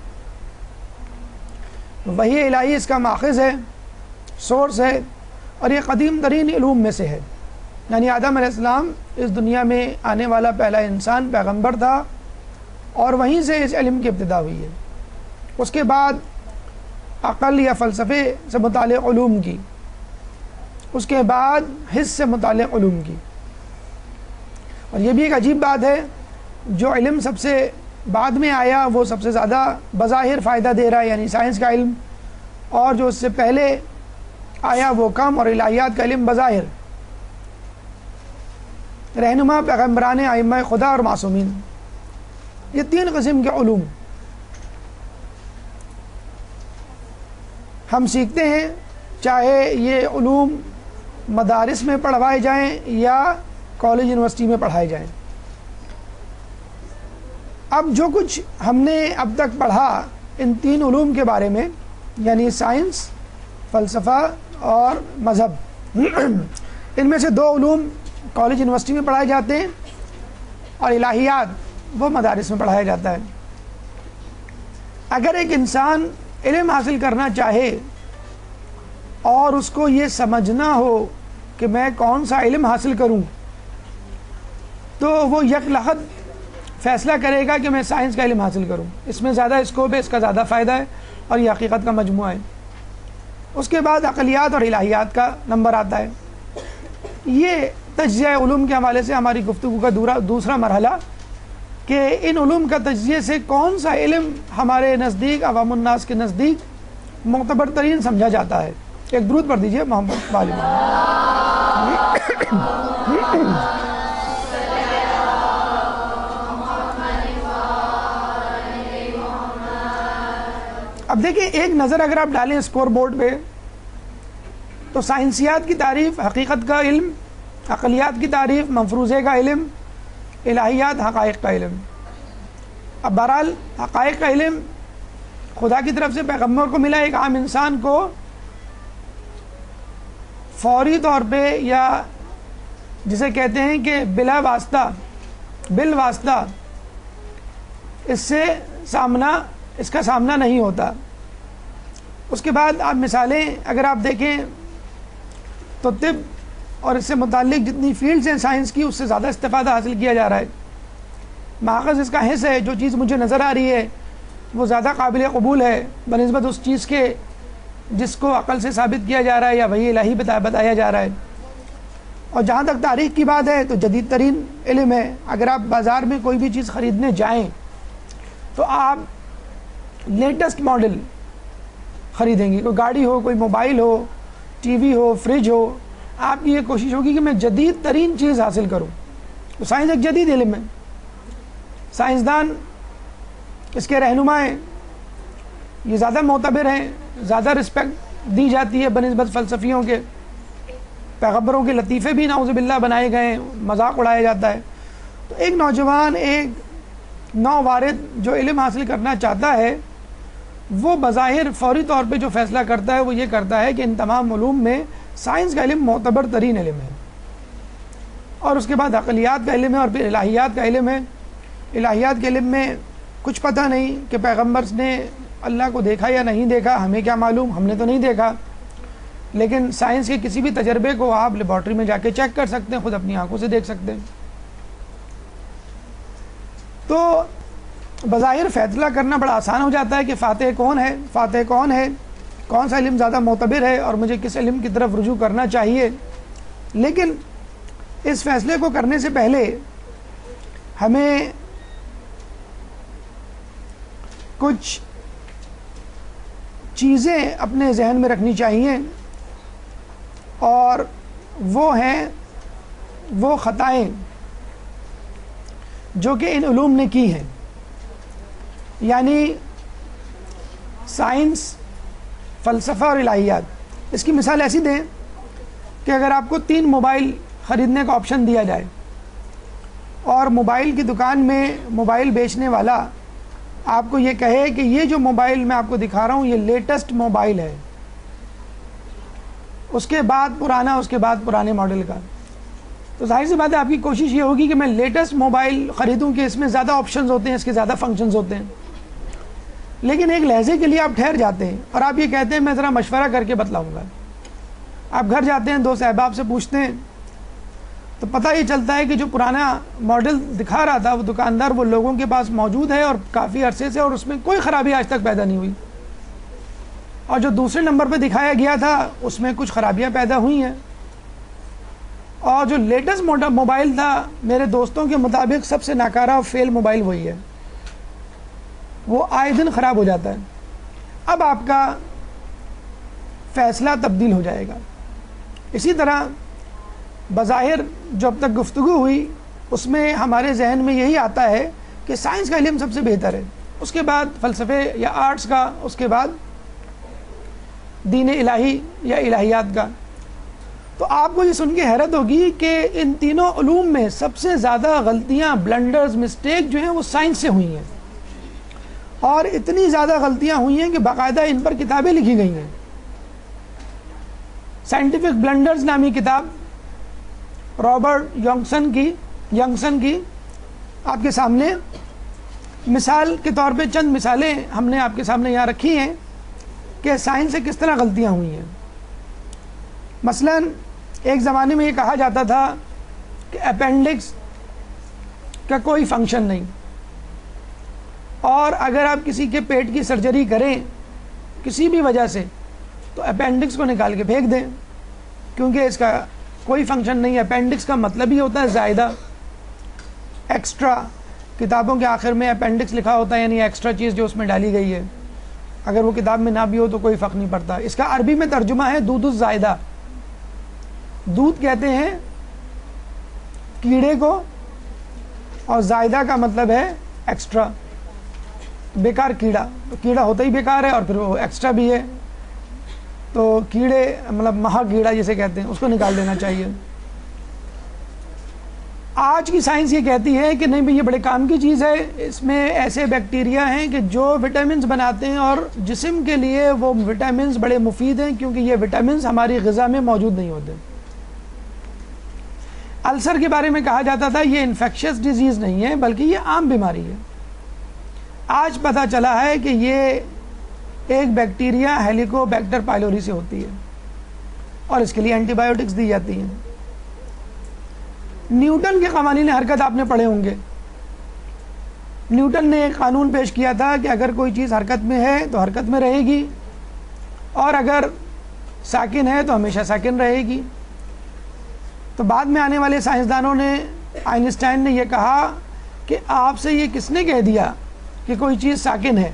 وحی الہی اس کا ماخذ ہے، سورس ہے، اور یہ قدیم ترین علوم میں سے ہے. یعنی آدم علیہ السلام اس دنیا میں آنے والا پہلا انسان پیغمبر تھا، اور وہیں سے اس علم کی ابتدا ہوئی ہے. اس کے بعد عقل یا فلسفے سے متعلق علوم کی، اس کے بعد حس سے متعلق علوم کی. اور یہ بھی ایک عجیب بات ہے، جو علم سب سے بعد میں آیا وہ سب سے زیادہ بظاہر فائدہ دے رہا ہے، یعنی سائنس کا علم، اور جو اس سے پہلے آیا وہ کم، اور الہیات کا علم بظاہر. رہنما پیغمبران، ائمہ خدا اور معصومین، یہ تین قسم کے علوم ہم سیکھتے ہیں، چاہے یہ علوم مدارس میں پڑھوائے جائیں یا کالج یونیورسٹی میں پڑھائے جائیں. اب جو کچھ ہم نے اب تک پڑھا ان تین علوم کے بارے میں، یعنی سائنس، فلسفہ اور مذہب، ان میں سے دو علوم کالج یونیورسٹی میں پڑھائے جاتے ہیں، اور الہیات وہ مدارس میں پڑھایا جاتا ہے. اگر ایک انسان علم حاصل کرنا چاہے اور اس کو یہ سمجھنا ہو کہ میں کون سا علم حاصل کروں، تو وہ یک لحظ فیصلہ کرے گا کہ میں سائنس کا علم حاصل کروں، اس میں زیادہ اسکوپ ہے، اس کا زیادہ فائدہ ہے، اور یہ حقیقت کا مجموعہ ہے. اس کے بعد عقلیات اور الہیات کا نمبر آتا ہے. یہ تجزیہ علوم کے حوالے سے ہماری گفتگو کا دوسرا مرحلہ، کہ ان علوم کا تجزیے سے کون سا علم ہمارے نزدیک، عوام الناس کے نزدیک معتبر ترین سمجھا جاتا ہے. ایک درود پڑھ دیجئے محمد والی. اب دیکھیں، ایک نظر اگر آپ ڈالیں اسکور بورڈ پہ، تو سائنسیات کی تعریف حقیقت کا علم، عقلیات کی تعریف مفروضے کا علم، الہیات حقائق کا علم. اب بہرحال حقائق کا علم خدا کی طرف سے پیغمبر کو ملا، ایک عام انسان کو فوری طور پہ، یا جسے کہتے ہیں کہ بلا واسطہ، بالواسطہ اس کا سامنا نہیں ہوتا. اس کے بعد آپ مثالیں اگر آپ دیکھیں تو طب اور اس سے متعلق جتنی فیلڈز ہیں سائنس کی، اس سے زیادہ استفادہ حاصل کیا جا رہا ہے. ماخذ اس کا حس ہے، جو چیز مجھے نظر آ رہی ہے وہ زیادہ قابل قبول ہے بنسبت اس چیز کے جس کو عقل سے ثابت کیا جا رہا ہے یا وحی الہی بتایا جا رہا ہے. اور جہاں تک تاریخ کی بات ہے تو جدید ترین علم ہے. اگر آپ بازار میں کوئی بھی چیز خریدنے جائیں تو آپ لیٹسٹ ماڈل خریدیں گے. کوئی گاڑی ہو، کوئی موبائل ہو، ٹی وی ہو، فریج ہو، آپ کی یہ کوشش ہوگی کہ میں جدید ترین چیز حاصل کروں. تو سائنس ایک جدید علم ہے. سائنسدان، اس کے رہنما ہیں، یہ زیادہ معتبر ہیں، زیادہ رسپیکٹ دی جاتی ہے بنسبت فلسفیوں کے. پیغمبروں کے لطیفے بھی نعوذ باللہ بنائے گئے ہیں، مذاق اڑایا جاتا ہے. تو ایک نوجوان، ایک نووارد جو علم حاصل کرنا چاہتا ہے، وہ بظاہر فوری طور پہ جو فیصلہ کرتا ہے وہ یہ کرتا ہے کہ ان تمام علوم میں سائنس کا علم معتبر ترین علم ہے، اور اس کے بعد عقلیات کا علم ہے، اور پھر الہیات کا علم ہے. الہیات کے علم میں کچھ پتہ نہیں کہ پیغمبر نے اللہ کو دیکھا یا نہیں دیکھا، ہمیں کیا معلوم، ہم نے تو نہیں دیکھا. لیکن سائنس کے کسی بھی تجربے کو آپ لیبارٹری میں جا کے چیک کر سکتے ہیں، خود اپنی آنکھوں سے دیکھ سکتے ہیں. تو بظاہر فیصلہ کرنا بڑا آسان ہو جاتا ہے کہ فاتح کون ہے، کون سا علم زیادہ معتبر ہے، اور مجھے کس علم کی طرف رجوع کرنا چاہیے. لیکن اس فیصلے کو کرنے سے پہلے ہمیں کچھ چیزیں اپنے ذہن میں رکھنی چاہیے، اور وہ خطائیں جو کہ ان علوم نے کی ہیں. یعنی سائنس، فلسفہ اور الہیات. اس کی مثال ایسی دیں کہ اگر آپ کو 3 موبائل خریدنے کا آپشن دیا جائے، اور موبائل کی دکان میں موبائل بیچنے والا آپ کو یہ کہے کہ یہ جو موبائل میں آپ کو دکھا رہا ہوں یہ لیٹسٹ موبائل ہے، اس کے بعد پرانا، اس کے بعد پرانے ماڈل کا. تو ظاہر سی بات ہے آپ کی کوشش یہ ہوگی کہ میں لیٹسٹ موبائل خریدوں کہ اس میں زیادہ آپشنز ہوتے ہیں، اس کے زیادہ فنکشنز ہوتے ہیں. لیکن ایک لہجے کے لیے آپ ٹھہر جاتے ہیں اور آپ یہ کہتے ہیں میں ذرا مشورہ کر کے بتلاؤں گا. آپ گھر جاتے ہیں، دوست احباب سے پوچھتے ہیں تو پتہ یہ چلتا ہے کہ جو پرانا ماڈل دکھا رہا تھا وہ دکاندار وہ لوگوں کے پاس موجود ہے اور کافی عرصے سے، اور اس میں کوئی خرابی آج تک پیدا نہیں ہوئی. اور جو دوسرے نمبر پہ دکھایا گیا تھا اس میں کچھ خرابیاں پیدا ہوئی ہیں. اور جو لیٹسٹ موبائل تھا میرے دوستوں کے مطابق سب سے ناکارہ اور فیل موبائل وہی ہے، وہ آئے دن خراب ہو جاتا ہے. اب آپ کا فیصلہ تبدیل ہو جائے گا. اسی طرح بظاہر جو اب تک گفتگو ہوئی اس میں ہمارے ذہن میں یہی آتا ہے کہ سائنس کا علم سب سے بہتر ہے، اس کے بعد فلسفے یا آرٹس کا، اس کے بعد دین الہی یا الہیات کا. تو آپ کو یہ سن کے حیرت ہوگی کہ ان تینوں علوم میں سب سے زیادہ غلطیاں، بلنڈرز، مسٹیک جو ہیں وہ سائنس سے ہوئی ہیں. اور اتنی زیادہ غلطیاں ہوئی ہیں کہ باقاعدہ ان پر کتابیں لکھی گئی ہیں. سائنٹیفک بلنڈرز نامی کتاب رابرٹ ینگسن کی آپ کے سامنے مثال کے طور پہ چند مثالیں ہم نے آپ کے سامنے یہاں رکھی ہیں کہ سائنس سے کس طرح غلطیاں ہوئی ہیں. مثلا ایک زمانے میں یہ کہا جاتا تھا کہ اپینڈکس کا کوئی فنکشن نہیں، اور اگر آپ کسی کے پیٹ کی سرجری کریں کسی بھی وجہ سے تو اپینڈکس کو نکال کے پھینک دیں، کیونکہ اس کا کوئی فنکشن نہیں ہے. اپینڈکس کا مطلب ہی ہوتا ہے زائدہ، ایکسٹرا. کتابوں کے آخر میں اپینڈکس لکھا ہوتا ہے، یعنی ایکسٹرا چیز جو اس میں ڈالی گئی ہے. اگر وہ کتاب میں نہ بھی ہو تو کوئی فرق نہیں پڑتا. اس کا عربی میں ترجمہ ہے دودھ الزائدہ. دودھ کہتے ہیں کیڑے کو، اور زائدہ کا مطلب ہے ایکسٹرا، بیکار کیڑا. تو کیڑا ہوتا ہی بیکار ہے اور پھر وہ ایکسٹرا بھی ہے، تو کیڑے مطلب مہا کیڑا جسے کہتے ہیں اس کو نکال دینا چاہیے. آج کی سائنس یہ کہتی ہے کہ نہیں بھئی یہ بڑے کام کی چیز ہے، اس میں ایسے بیکٹیریا ہیں کہ جو وٹامنز بناتے ہیں اور جسم کے لیے وہ وٹامنز بڑے مفید ہیں، کیونکہ یہ وٹامنز ہماری غذا میں موجود نہیں ہوتے. السر کے بارے میں کہا جاتا تھا یہ انفیکشس ڈیزیز نہیں ہے بلکہ یہ عام بیماری ہے. آج پتہ چلا ہے کہ یہ ایک بیکٹیریا ہیلیکوبیکٹر پائلوری سے ہوتی ہے اور اس کے لیے اینٹی بائیوٹکس دی جاتی ہیں. نیوٹن کے قوانین حرکت آپ نے پڑھے ہوں گے. نیوٹن نے ایک قانون پیش کیا تھا کہ اگر کوئی چیز حرکت میں ہے تو حرکت میں رہے گی، اور اگر ساکن ہے تو ہمیشہ ساکن رہے گی. تو بعد میں آنے والے سائنسدانوں نے، آئنسٹائن نے یہ کہا کہ آپ سے یہ کس نے کہہ دیا کہ کوئی چیز ساکن ہے،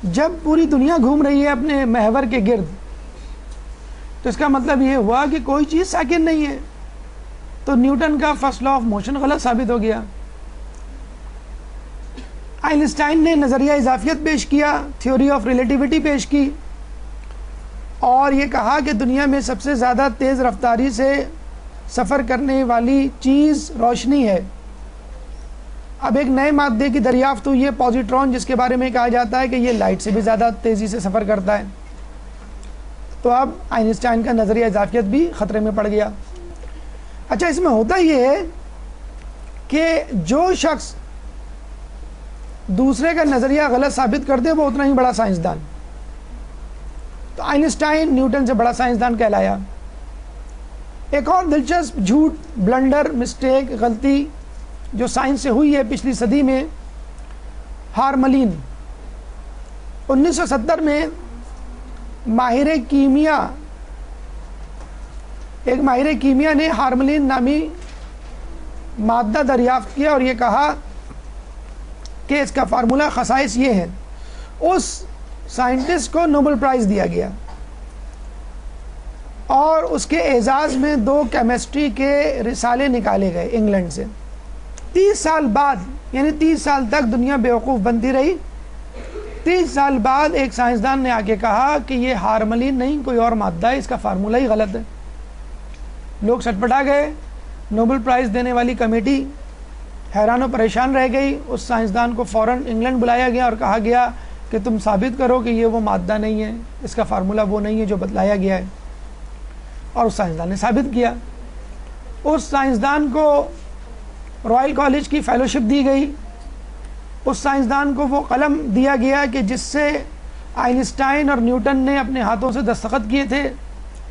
جب پوری دنیا گھوم رہی ہے اپنے محور کے گرد تو اس کا مطلب یہ ہوا کہ کوئی چیز ساکن نہیں ہے. تو نیوٹن کا فرسٹ لا آف موشن غلط ثابت ہو گیا. آئنسٹائن نے نظریہ اضافیت پیش کیا، تھیوری آف ریلیٹیوٹی پیش کی، اور یہ کہا کہ دنیا میں سب سے زیادہ تیز رفتاری سے سفر کرنے والی چیز روشنی ہے. اب ایک نئے مادے کی دریافت ہوئی ہے پوزیٹرون، جس کے بارے میں کہا جاتا ہے کہ یہ لائٹ سے بھی زیادہ تیزی سے سفر کرتا ہے. تو اب آئنسٹائن کا نظریہ اضافیت بھی خطرے میں پڑ گیا. اچھا، اس میں ہوتا یہ ہے کہ جو شخص دوسرے کا نظریہ غلط ثابت کر دے وہ اتنا ہی بڑا سائنسدان. تو آئنسٹائن نیوٹن سے بڑا سائنسدان کہلایا. ایک اور دلچسپ جھوٹ، بلنڈر، مسٹیک، غلطی جو سائنس سے ہوئی ہے پچھلی صدی میں، ہارملین. 1970 میں ماہر کیمیا نے ہارملین نامی مادہ دریافت کیا اور یہ کہا کہ اس کا فارمولہ خصائص یہ ہے. اس سائنٹسٹ کو نوبل پرائز دیا گیا اور اس کے اعزاز میں 2 کیمسٹری کے رسالے نکالے گئے انگلینڈ سے. 30 سال بعد، یعنی 30 سال تک دنیا بیوقوف بنتی رہی. 30 سال بعد ایک سائنسدان نے آ کے کہا کہ یہ ہارملین نہیں کوئی اور مادہ ہے، اس کا فارمولہ ہی غلط ہے. لوگ سٹپٹا گئے. نوبل پرائز دینے والی کمیٹی حیران و پریشان رہ گئی. اس سائنسدان کو فوراً انگلینڈ بلایا گیا اور کہا گیا کہ تم ثابت کرو کہ یہ وہ مادہ نہیں ہے، اس کا فارمولہ وہ نہیں ہے جو بتلایا گیا ہے. اور اس سائنسدان نے ثابت کیا. اس سائنسدان کو رائل کالج کی فیلوشپ دی گئی، اس سائنسدان کو وہ قلم دیا گیا کہ جس سے آئنسٹائن اور نیوٹن نے اپنے ہاتھوں سے دستخط کیے تھے،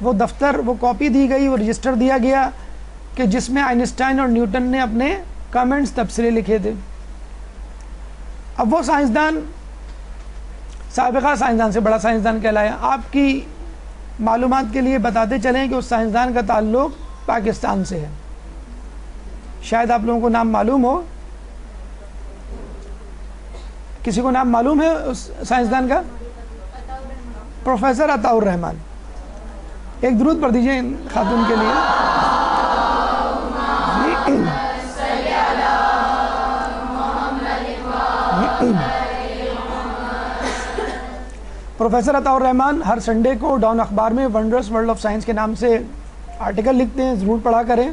وہ دفتر، وہ کاپی دی گئی، وہ رجسٹر دیا گیا کہ جس میں آئنسٹائن اور نیوٹن نے اپنے کامنٹس، تبصرے لکھے تھے۔ اب وہ سائنسدان سابقہ سائنسدان سے بڑا سائنسدان کہلایا۔ آپ کی معلومات کے لیے بتاتے چلیں کہ اس سائنسدان کا تعلق پاکستان سے ہے۔ شاید آپ لوگوں کو نام معلوم ہو، کسی کو نام معلوم ہے اس سائنسدان کا؟ پروفیسر عطاء الرحمن۔ ایک درود پڑھ دیجئے ان خاتون کے لیے۔ پروفیسر عطاء الرحمن ہر سنڈے کو ڈان اخبار میں ونڈرس ورلڈ آف سائنس کے نام سے آرٹیکل لکھتے ہیں، ضرور پڑھا کریں۔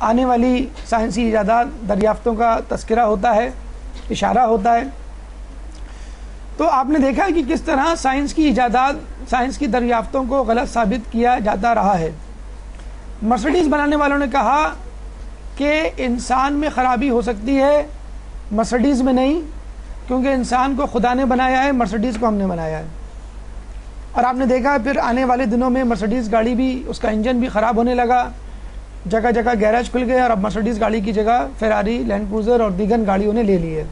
آنے والی سائنسی ایجادات، دریافتوں کا تذکرہ ہوتا ہے، اشارہ ہوتا ہے۔ تو آپ نے دیکھا کہ کس طرح سائنس کی ایجادات، سائنس کی دریافتوں کو غلط ثابت کیا جاتا رہا ہے۔ مرسڈیز بنانے والوں نے کہا کہ انسان میں خرابی ہو سکتی ہے، مرسڈیز میں نہیں، کیونکہ انسان کو خدا نے بنایا ہے، مرسڈیز کو ہم نے بنایا ہے۔ اور آپ نے دیکھا پھر آنے والے دنوں میں مرسڈیز گاڑی بھی، اس کا انجن بھی خراب ہونے لگا، جگہ جگہ گیراج کھل گئے، اور اب مرسڈیز گاڑی کی جگہ فیراری، لینڈ کروزر اور دیگر گاڑیوں نے لے لی ہے۔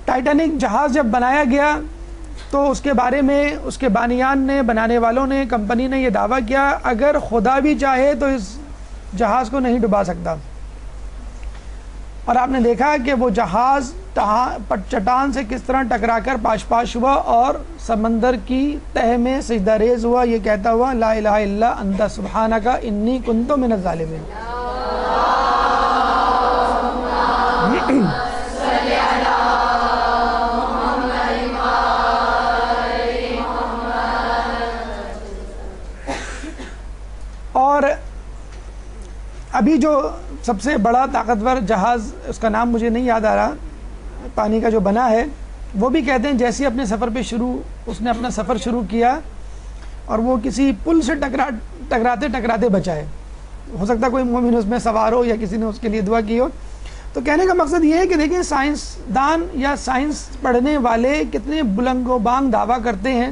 ٹائٹینک جہاز جب بنایا گیا تو اس کے بارے میں اس کے بانیان نے، بنانے والوں نے، کمپنی نے یہ دعویٰ کیا اگر خدا بھی چاہے تو اس جہاز کو نہیں ڈبا سکتا۔ اور آپ نے دیکھا کہ وہ جہاز چٹان سے کس طرح ٹکرا کر پاش پاش ہوا اور سمندر کی تہہ میں سجدہ ریز ہوا، یہ کہتا ہوا لا الہ الا انت سبحانک انی کنت من الظالمین۔ اور ابھی جو سب سے بڑا طاقتور جہاز، اس کا نام مجھے نہیں یاد آ رہا، پانی کا جو بنا ہے، وہ بھی کہتے ہیں جیسے اپنے سفر پہ اس نے اپنا سفر شروع کیا اور وہ کسی پل سے ٹکراتے بچا ہے۔ ہو سکتا ہے کوئی مومن اس میں سوار ہو یا کسی نے اس کے لیے دعا کی ہو۔ تو کہنے کا مقصد یہ ہے کہ دیکھیں سائنسدان یا سائنس پڑھنے والے کتنے بلند و بانگ دعویٰ کرتے ہیں،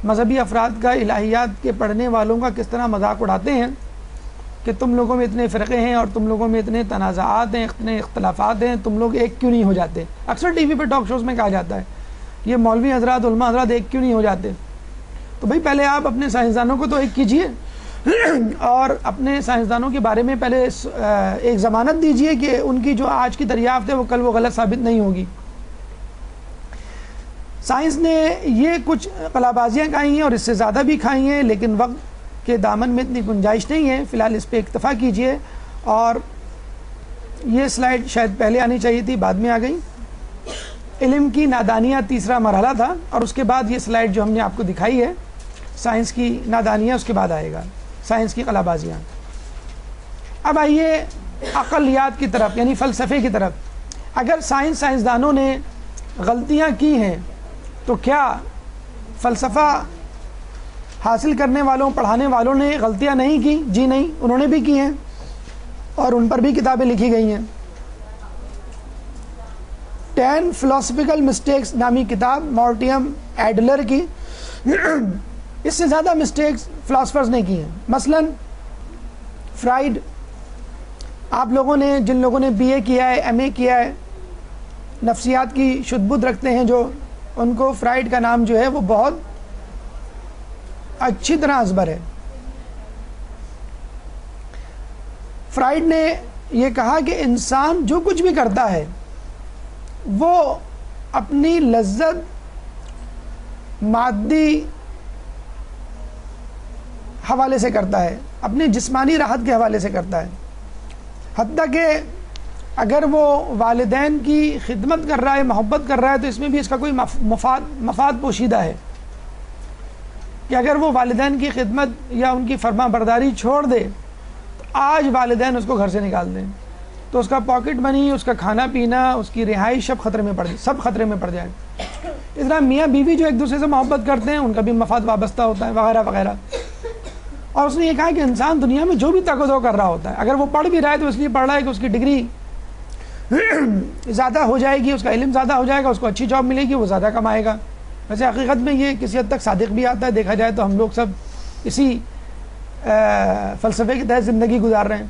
مذہبی افراد کا، الہیات کے پڑھنے والوں کا کس طرح مذاق اڑاتے ہیں کہ تم لوگوں میں اتنے فرقے ہیں اور تم لوگوں میں اتنے تنازعات ہیں، اتنے اختلافات ہیں، تم لوگ ایک کیوں نہیں ہو جاتے؟ اکثر ٹی وی پہ ٹاک شوز میں کہا جاتا ہے یہ مولوی حضرات، علماء حضرات ایک کیوں نہیں ہو جاتے؟ تو بھائی پہلے آپ اپنے سائنسدانوں کو تو ایک کیجئے اور اپنے سائنسدانوں کے بارے میں پہلے ایک ضمانت دیجئے کہ ان کی جو آج کی دریافت ہے وہ کل وہ غلط ثابت نہیں ہوگی۔ سائنس نے یہ کچھ قلابازیاں کھائی ہیں اور اس سے زیادہ بھی کھائی ہیں، لیکن وقت کے دامن میں اتنی گنجائش نہیں ہے، فی الحال اس پہ اکتفا کیجئے۔ اور یہ سلائیڈ شاید پہلے آنی چاہیے تھی، بعد میں آ گئی۔ علم کی نادانیہ تیسرا مرحلہ تھا، اور اس کے بعد یہ سلائیڈ جو ہم نے آپ کو دکھائی ہے سائنس کی نادانیہ، اس کے بعد آئے گا سائنس کی قلابازیاں۔ اب آئیے عقلیات کی طرف، یعنی فلسفے کی طرف۔ اگر سائنسدانوں نے غلطیاں کی ہیں تو کیا فلسفہ حاصل کرنے والوں، پڑھانے والوں نے غلطیاں نہیں کی؟ جی نہیں، انہوں نے بھی کی ہیں اور ان پر بھی کتابیں لکھی گئی ہیں۔ 10 philosophical mistakes نامی کتاب مارٹیم ایڈلر کی، اس سے زیادہ مسٹیکس فلاسفرز نے کی ہیں۔ مثلا فرائڈ، آپ لوگوں نے، جن لوگوں نے BA کیا ہے، MA کیا ہے، نفسیات کی شد بدھ رکھتے ہیں جو، ان کو فرائڈ کا نام جو ہے وہ بہت اچھی طرح ازبر ہے۔ فرائڈ نے یہ کہا کہ انسان جو کچھ بھی کرتا ہے وہ اپنی لذت مادی حوالے سے کرتا ہے، اپنی جسمانی راحت کے حوالے سے کرتا ہے، حتیٰ کہ اگر وہ والدین کی خدمت کر رہا ہے، محبت کر رہا ہے، تو اس میں بھی اس کا کوئی مفاد پوشیدہ ہے کہ اگر وہ والدین کی خدمت یا ان کی فرما برداری چھوڑ دے تو آج والدین اس کو گھر سے نکال دیں تو اس کا پاکٹ منی، اس کا کھانا پینا، اس کی رہائش سب خطرے میں پڑ جائے۔ اس طرح میاں بیوی جو ایک دوسرے سے محبت کرتے ہیں ان کا بھی مفاد وابستہ ہوتا ہے، وغیرہ وغیرہ۔ اور اس نے یہ کہا کہ انسان دنیا میں جو بھی تقاضا کر رہا ہوتا ہے، اگر وہ پڑھ بھی رہا ہے تو اس لیے پڑھ رہا ہے کہ اس کی ڈگری زیادہ ہو جائے گی، اس کا علم زیادہ ہو جائے گا، اس کو اچھی جاب ملے گی، وہ زیادہ کمائے گا۔ ویسے حقیقت میں یہ کسی حد تک صادق بھی آتا ہے، دیکھا جائے تو ہم لوگ سب اسی فلسفے کے تحت زندگی گزار رہے ہیں۔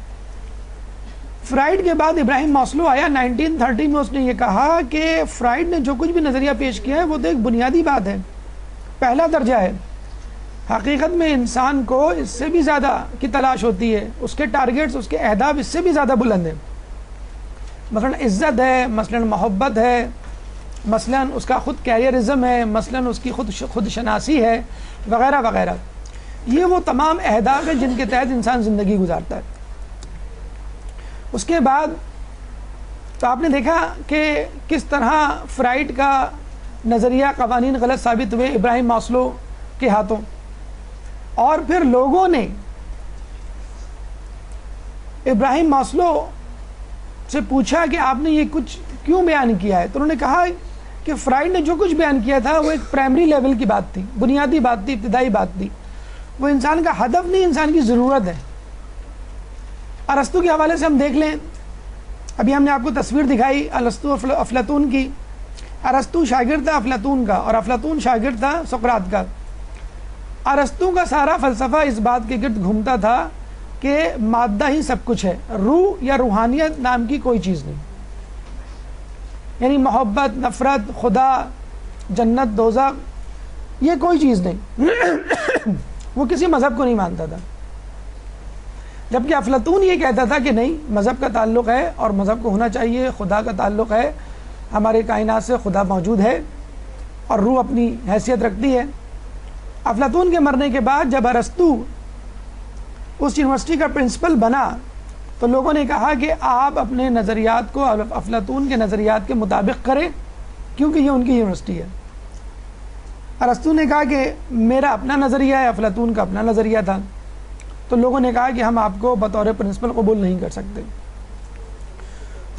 فرائڈ کے بعد ابراہیم ماسلو آیا 1930 میں۔ اس نے یہ کہا کہ فرائڈ نے جو کچھ بھی نظریہ پیش کیا ہے وہ تو ایک بنیادی بات ہے، پہلا درجہ ہے۔ حقیقت میں انسان کو اس سے بھی زیادہ کی تلاش ہوتی ہے، اس کے ٹارگیٹس، اس کے اہداف اس سے بھی زیادہ بلند ہیں۔ مثلا عزت ہے، مثلا محبت ہے، مثلا اس کا خود کیریئرزم ہے، مثلا اس کی خود شناسی ہے، وغیرہ وغیرہ۔ یہ وہ تمام اہداف ہیں جن کے تحت انسان زندگی گزارتا ہے۔ اس کے بعد تو آپ نے دیکھا کہ کس طرح فرائڈ کا نظریہ قوانین غلط ثابت ہوئے ابراہیم ماسلو کے ہاتھوں، اور پھر لوگوں نے ابراہیم ماسلو سے پوچھا کہ آپ نے یہ کچھ کیوں بیان کیا ہے، تو انہوں نے کہا کہ فرائڈ نے جو کچھ بیان کیا تھا وہ ایک پرائمری لیول کی بات تھی، بنیادی بات تھی، ابتدائی بات تھی، وہ انسان کا ہدف نہیں، انسان کی ضرورت ہے۔ ارسطو کے حوالے سے ہم دیکھ لیں، ابھی ہم نے آپ کو تصویر دکھائی ارسطو افلاطون کی۔ ارسطو شاگرد تھا افلاطون کا، اور افلاطون شاگرد تھا سقراط کا۔ ارسطو کا سارا فلسفہ اس بات کے گرد گھومتا تھا کہ مادہ ہی سب کچھ ہے، روح یا روحانیت نام کی کوئی چیز نہیں، یعنی محبت، نفرت، خدا، جنت، دوزخ، یہ کوئی چیز نہیں۔ وہ کسی مذہب کو نہیں مانتا تھا، جبکہ افلاطون یہ کہتا تھا کہ نہیں، مذہب کا تعلق ہے اور مذہب کو ہونا چاہیے، خدا کا تعلق ہے، ہمارے کائنات سے خدا موجود ہے اور روح اپنی حیثیت رکھتی ہے۔ افلاطون کے مرنے کے بعد جب ارسطو اس یونیورسٹی کا پرنسپل بنا تو لوگوں نے کہا کہ آپ اپنے نظریات کو افلاطون کے نظریات کے مطابق کریں کیونکہ یہ ان کی یونیورسٹی ہے۔ ارسطو نے کہا کہ میرا اپنا نظریہ ہے، افلاطون کا اپنا نظریہ تھا، تو لوگوں نے کہا کہ ہم آپ کو بطور پرنسپل قبول نہیں کر سکتے۔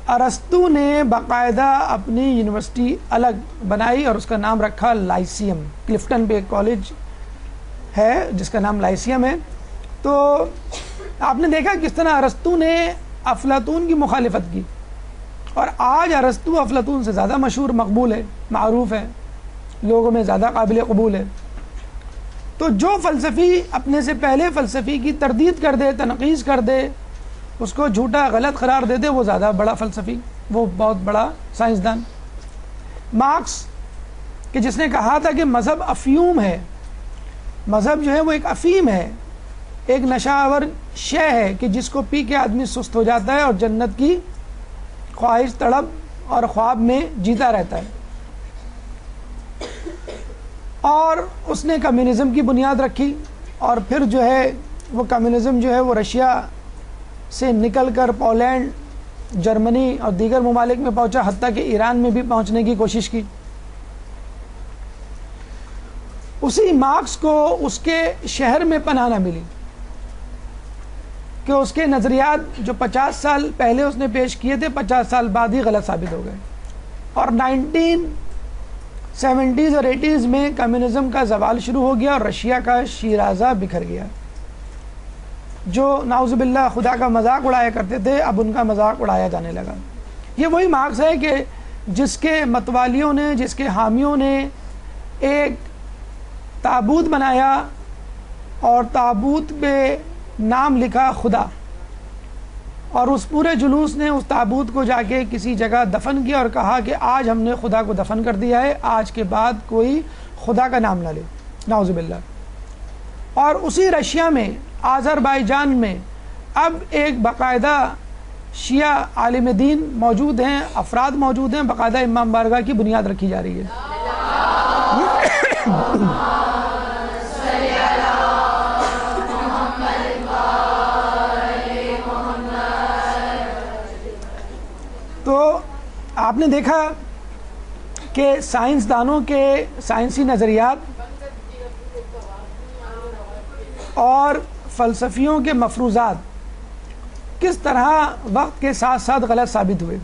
ارسطو نے باقاعدہ اپنی یونیورسٹی الگ بنائی اور اس کا نام رکھا لائسیم۔ کلفٹن پہ ایک کالج ہے جس کا نام لائسیم ہے۔ تو آپ نے دیکھا کس طرح ارسطو نے افلاطون کی مخالفت کی، اور آج ارسطو افلاطون سے زیادہ مشہور، مقبول ہے، معروف ہے، لوگوں میں زیادہ قابل قبول ہے۔ تو جو فلسفی اپنے سے پہلے فلسفی کی تردید کر دے، تنقیص کر دے، اس کو جھوٹا غلط قرار دے دے، وہ زیادہ بڑا فلسفی، وہ بہت بڑا سائنسدان۔ مارکس کہ جس نے کہا تھا کہ مذہب افیوم ہے، مذہب جو ہے وہ ایک افیم ہے، ایک نشہ آور شے ہے کہ جس کو پی کے آدمی سست ہو جاتا ہے اور جنت کی خواہش، طلب اور خواب میں جیتا رہتا ہے۔ اور اس نے کمیونزم کی بنیاد رکھی، اور پھر جو ہے وہ کمیونزم جو ہے وہ رشیا سے نکل کر پولینڈ، جرمنی اور دیگر ممالک میں پہنچا، حتیٰ کہ ایران میں بھی پہنچنے کی کوشش کی۔ اسی مارکس کو اس کے شہر میں پناہ نہ ملی کہ اس کے نظریات جو 50 سال پہلے اس نے پیش کیے تھے 50 سال بعد ہی غلط ثابت ہو گئے، اور 1970s اور 80s میں کمیونزم کا زوال شروع ہو گیا اور رشیا کا شیرازہ بکھر گیا۔ جو نعوذ باللہ خدا کا مذاق اڑایا کرتے تھے اب ان کا مذاق اڑایا جانے لگا۔ یہ وہی مارکس ہے کہ جس کے متوالیوں نے، جس کے حامیوں نے ایک تابوت بنایا اور تابوت پہ نام لکھا خدا، اور اس پورے جلوس نے اس تابوت کو جا کے کسی جگہ دفن کیا اور کہا کہ آج ہم نے خدا کو دفن کر دیا ہے، آج کے بعد کوئی خدا کا نام نہ لے، نعوذ باللہ۔ اور اسی رشیا میں، آذربائیجان میں اب ایک باقاعدہ شیعہ عالم دین موجود ہیں، افراد موجود ہیں، باقاعدہ امام بارگاہ کی بنیاد رکھی جا رہی ہے۔ تو آپ نے دیکھا کہ سائنسدانوں کے سائنسی نظریات اور فلسفیوں کے مفروضات کس طرح وقت کے ساتھ ساتھ غلط ثابت ہوئے۔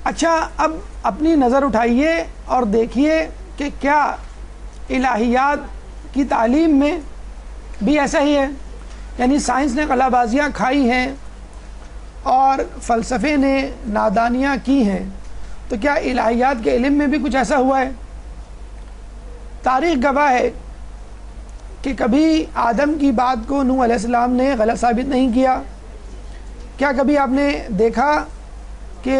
اچھا، اب اپنی نظر اٹھائیے اور دیکھیے کہ کیا الہیات کی تعلیم میں بھی ایسا ہی ہے، یعنی سائنس نے قلع بازیاں کھائی ہیں اور فلسفے نے نادانیاں کی ہیں، تو کیا الہیات کے علم میں بھی کچھ ایسا ہوا ہے؟ تاریخ گواہ ہے کہ کبھی آدم کی بات کو نوح علیہ السلام نے غلط ثابت نہیں کیا۔ کیا کبھی آپ نے دیکھا کہ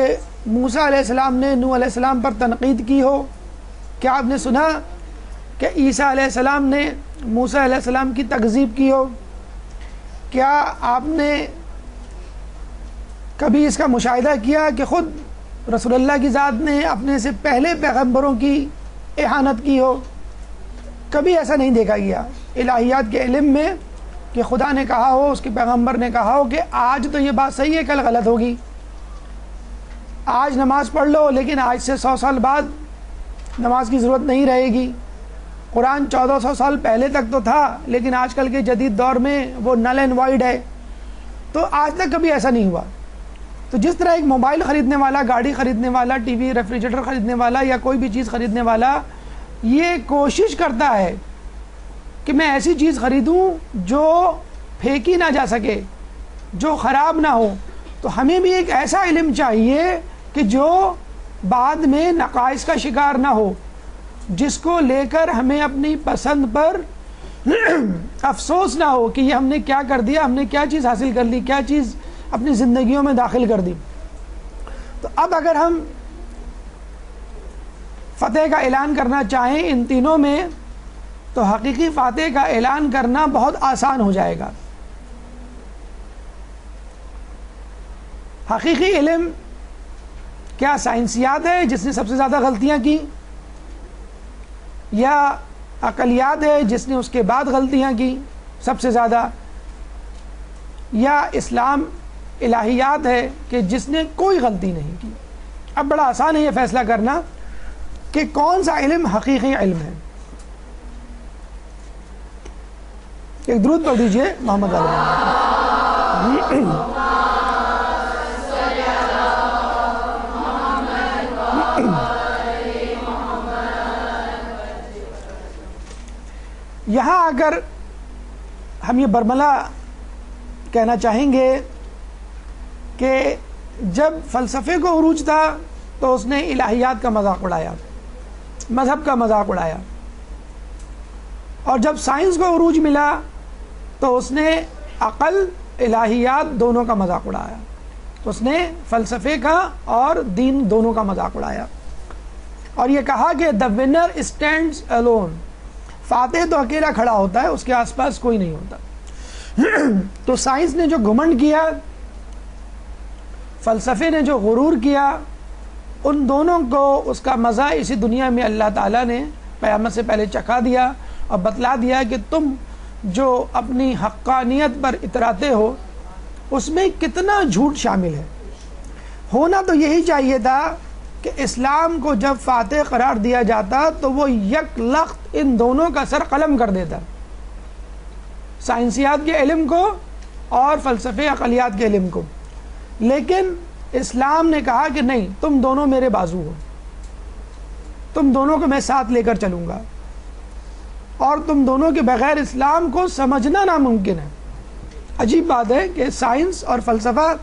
موسیٰ علیہ السلام نے نوح علیہ السلام پر تنقید کی ہو؟ کیا آپ نے سنا کہ عیسیٰ علیہ السلام نے موسیٰ علیہ السلام کی تکذیب کی ہو؟ کیا آپ نے کبھی اس کا مشاہدہ کیا کہ خود رسول اللہ کی ذات نے اپنے سے پہلے پیغمبروں کی اہانت کی ہو؟ کبھی ایسا نہیں دیکھا گیا الہیات کے علم میں کہ خدا نے کہا ہو، اس کے پیغمبر نے کہا ہو کہ آج تو یہ بات صحیح ہے، کل غلط ہوگی، آج نماز پڑھ لو لیکن آج سے 100 سال بعد نماز کی ضرورت نہیں رہے گی۔ قرآن 1400 سال پہلے تک تو تھا لیکن آج کل کے جدید دور میں وہ نل اینڈ وائڈ ہے۔ تو آج تک کبھی ایسا نہیں ہوا۔ تو جس طرح ایک موبائل خریدنے والا، گاڑی خریدنے والا، ٹی وی، ریفریجریٹر خریدنے والا یا کوئی بھی چیز خریدنے والا یہ کوشش کرتا ہے کہ میں ایسی چیز خریدوں جو پھینکی نہ جا سکے، جو خراب نہ ہو، تو ہمیں بھی ایک ایسا علم چاہیے کہ جو بعد میں نقائص کا شکار نہ ہو، جس کو لے کر ہمیں اپنی پسند پر افسوس نہ ہو کہ یہ ہم نے کیا کر دیا، ہم نے کیا چیز حاصل کر لی، کیا چیز اپنی زندگیوں میں داخل کر دی۔ تو اب اگر ہم فتح کا اعلان کرنا چاہیں ان تینوں میں تو حقیقی فاتح کا اعلان کرنا بہت آسان ہو جائے گا۔ حقیقی علم کیا سائنسیات ہے جس نے سب سے زیادہ غلطیاں کی، یا عقلیات ہے جس نے اس کے بعد غلطیاں کی سب سے زیادہ، یا اسلام الہیات ہے کہ جس نے کوئی غلطی نہیں کی؟ اب بڑا آسان ہے یہ فیصلہ کرنا کہ کون سا علم حقیقی علم ہے۔ ایک درود پڑھ دیجئے محمد علیہ۔ یہاں اگر ہم یہ برملا کہنا چاہیں گے کہ جب فلسفے کو عروج تھا تو اس نے الہیات کا مذاق اڑایا، مذہب کا مذاق اڑایا، اور جب سائنس کو عروج ملا تو اس نے عقل، الہیات دونوں کا مذاق اڑایا، اس نے فلسفے کا اور دین دونوں کا مذاق اڑایا، اور یہ کہا کہ the winner stands alone، فاتح تو اکیلا کھڑا ہوتا ہے، اس کے آس پاس کوئی نہیں ہوتا۔ تو سائنس نے جو گھمنڈ کیا، فلسفے نے جو غرور کیا، ان دونوں کو اس کا مزہ اسی دنیا میں اللہ تعالیٰ نے قیامت سے پہلے چکھا دیا اور بتلا دیا کہ تم جو اپنی حقانیت پر اتراتے ہو اس میں کتنا جھوٹ شامل ہے۔ ہونا تو یہی چاہیے تھا کہ اسلام کو جب فاتح قرار دیا جاتا تو وہ یک لخت ان دونوں کا سر قلم کر دیتا، سائنسیات کے علم کو اور فلسفے عقلیات کے علم کو، لیکن اسلام نے کہا کہ نہیں، تم دونوں میرے بازو ہو، تم دونوں کو میں ساتھ لے کر چلوں گا، اور تم دونوں کے بغیر اسلام کو سمجھنا ناممکن ہے۔ عجیب بات ہے کہ سائنس اور فلسفہ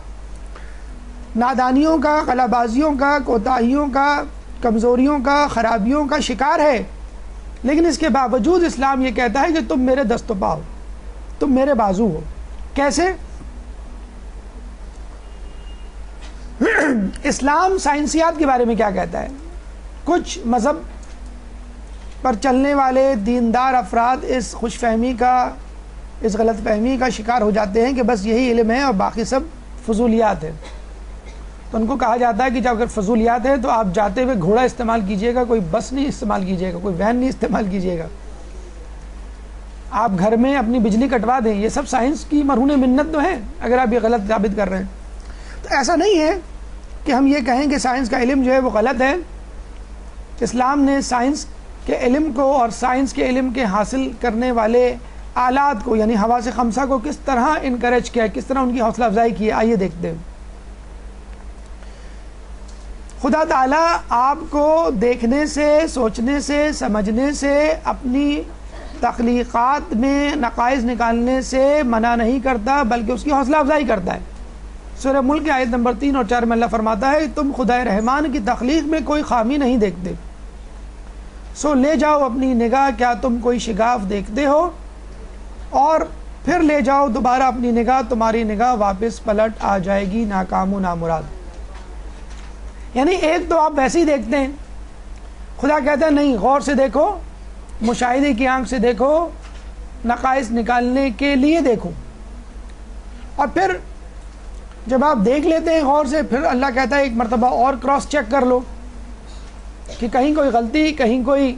نادانیوں کا، قلع بازیوں کا، کوتاہیوں کا، کمزوریوں کا، خرابیوں کا شکار ہے، لیکن اس کے باوجود اسلام یہ کہتا ہے کہ تم میرے دست و پا ہو، تم میرے بازو ہو۔ کیسے؟ اسلام سائنسیات کے بارے میں کیا کہتا ہے؟ کچھ مذہب پر چلنے والے دیندار افراد اس خوش فہمی کا، اس غلط فہمی کا شکار ہو جاتے ہیں کہ بس یہی علم ہے اور باقی سب فضولیات ہے۔ تو ان کو کہا جاتا ہے کہ جب اگر فضولیات ہے تو آپ جاتے ہوئے گھوڑا استعمال کیجئے گا، کوئی بس نہیں استعمال کیجئے گا، کوئی وین نہیں استعمال کیجئے گا، آپ گھر میں اپنی بجلی کٹوا دیں۔ یہ سب سائنس کی مرہون منت تو ہے اگر آپ یہ غلط ثابت کر رہے ہیں۔ تو ایسا نہیں ہے کہ ہم یہ کہیں کہ سائنس کا علم جو ہے وہ غلط ہے۔ اسلام نے سائنس کے علم کو اور سائنس کے علم کے حاصل کرنے والے آلات کو یعنی حواس خمسہ کو کس طرح انکریج کیا، کس طرح ان کی حوصلہ افزائی کی، آئیے دیکھتے ہیں۔ خدا تعالیٰ آپ کو دیکھنے سے، سوچنے سے، سمجھنے سے، اپنی تخلیقات میں نقائص نکالنے سے منع نہیں کرتا بلکہ اس کی حوصلہ افزائی کرتا ہے۔ سورہ ملک آیت نمبر 3 اور 4 میں اللہ فرماتا ہے تم خدائے رحمان کی تخلیق میں کوئی خامی نہیں دیکھتے، سو لے جاؤ اپنی نگاہ، کیا تم کوئی شگاف دیکھتے ہو؟ اور پھر لے جاؤ دوبارہ اپنی نگاہ، تمہاری نگاہ واپس پلٹ آ جائے گی ناکام و نامراد۔ یعنی ایک تو آپ ویسے ہی دیکھتے ہیں، خدا کہتا ہے نہیں، غور سے دیکھو، مشاہدے کی آنکھ سے دیکھو، نقائص نکالنے کے لیے دیکھو۔ اور پھر جب آپ دیکھ لیتے ہیں غور سے، پھر اللہ کہتا ہے ایک مرتبہ اور کراس چیک کر لو کہ کہیں کوئی غلطی، کہیں کوئی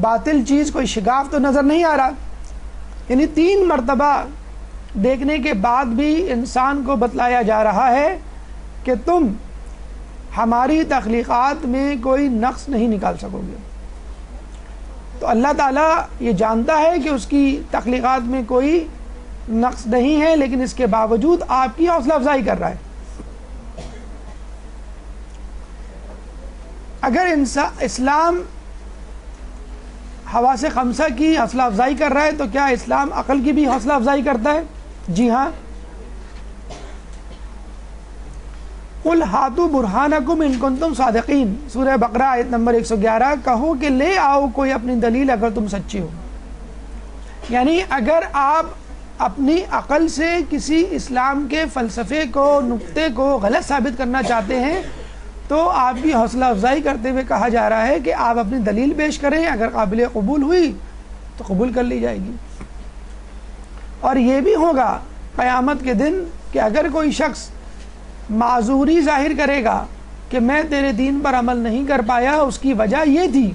باطل چیز، کوئی شگاف تو نظر نہیں آ رہا۔ یعنی 3 مرتبہ دیکھنے کے بعد بھی انسان کو بتلایا جا رہا ہے کہ تم ہماری تخلیقات میں کوئی نقص نہیں نکال سکو گے۔ تو اللہ تعالیٰ یہ جانتا ہے کہ اس کی تخلیقات میں کوئی نقص نہیں ہے، لیکن اس کے باوجود آپ کی حوصلہ افزائی کر رہا ہے۔ اگر اسلام حواس خمسہ کی حوصلہ افزائی کر رہا ہے تو کیا اسلام عقل کی بھی حوصلہ افزائی کرتا ہے؟ جی ہاں۔ قُلْ ہَاتُوا بُرْہَانَکُمْ اِن کُنتُم صادقین، سورہ بقرہ آیت نمبر 111۔ کہو کہ لے آؤ کوئی اپنی دلیل اگر تم سچے ہو۔ یعنی اگر آپ اپنی عقل سے کسی اسلام کے فلسفے کو، نقطے کو غلط ثابت کرنا چاہتے ہیں تو آپ کی حوصلہ افزائی کرتے ہوئے کہا جا رہا ہے کہ آپ اپنی دلیل پیش کریں، اگر قابل قبول ہوئی تو قبول کر لی جائے گی۔ اور یہ بھی ہوگا قیامت کے دن کہ اگر کوئی شخص معذوری ظاہر کرے گا کہ میں تیرے دین پر عمل نہیں کر پایا، اس کی وجہ یہ تھی،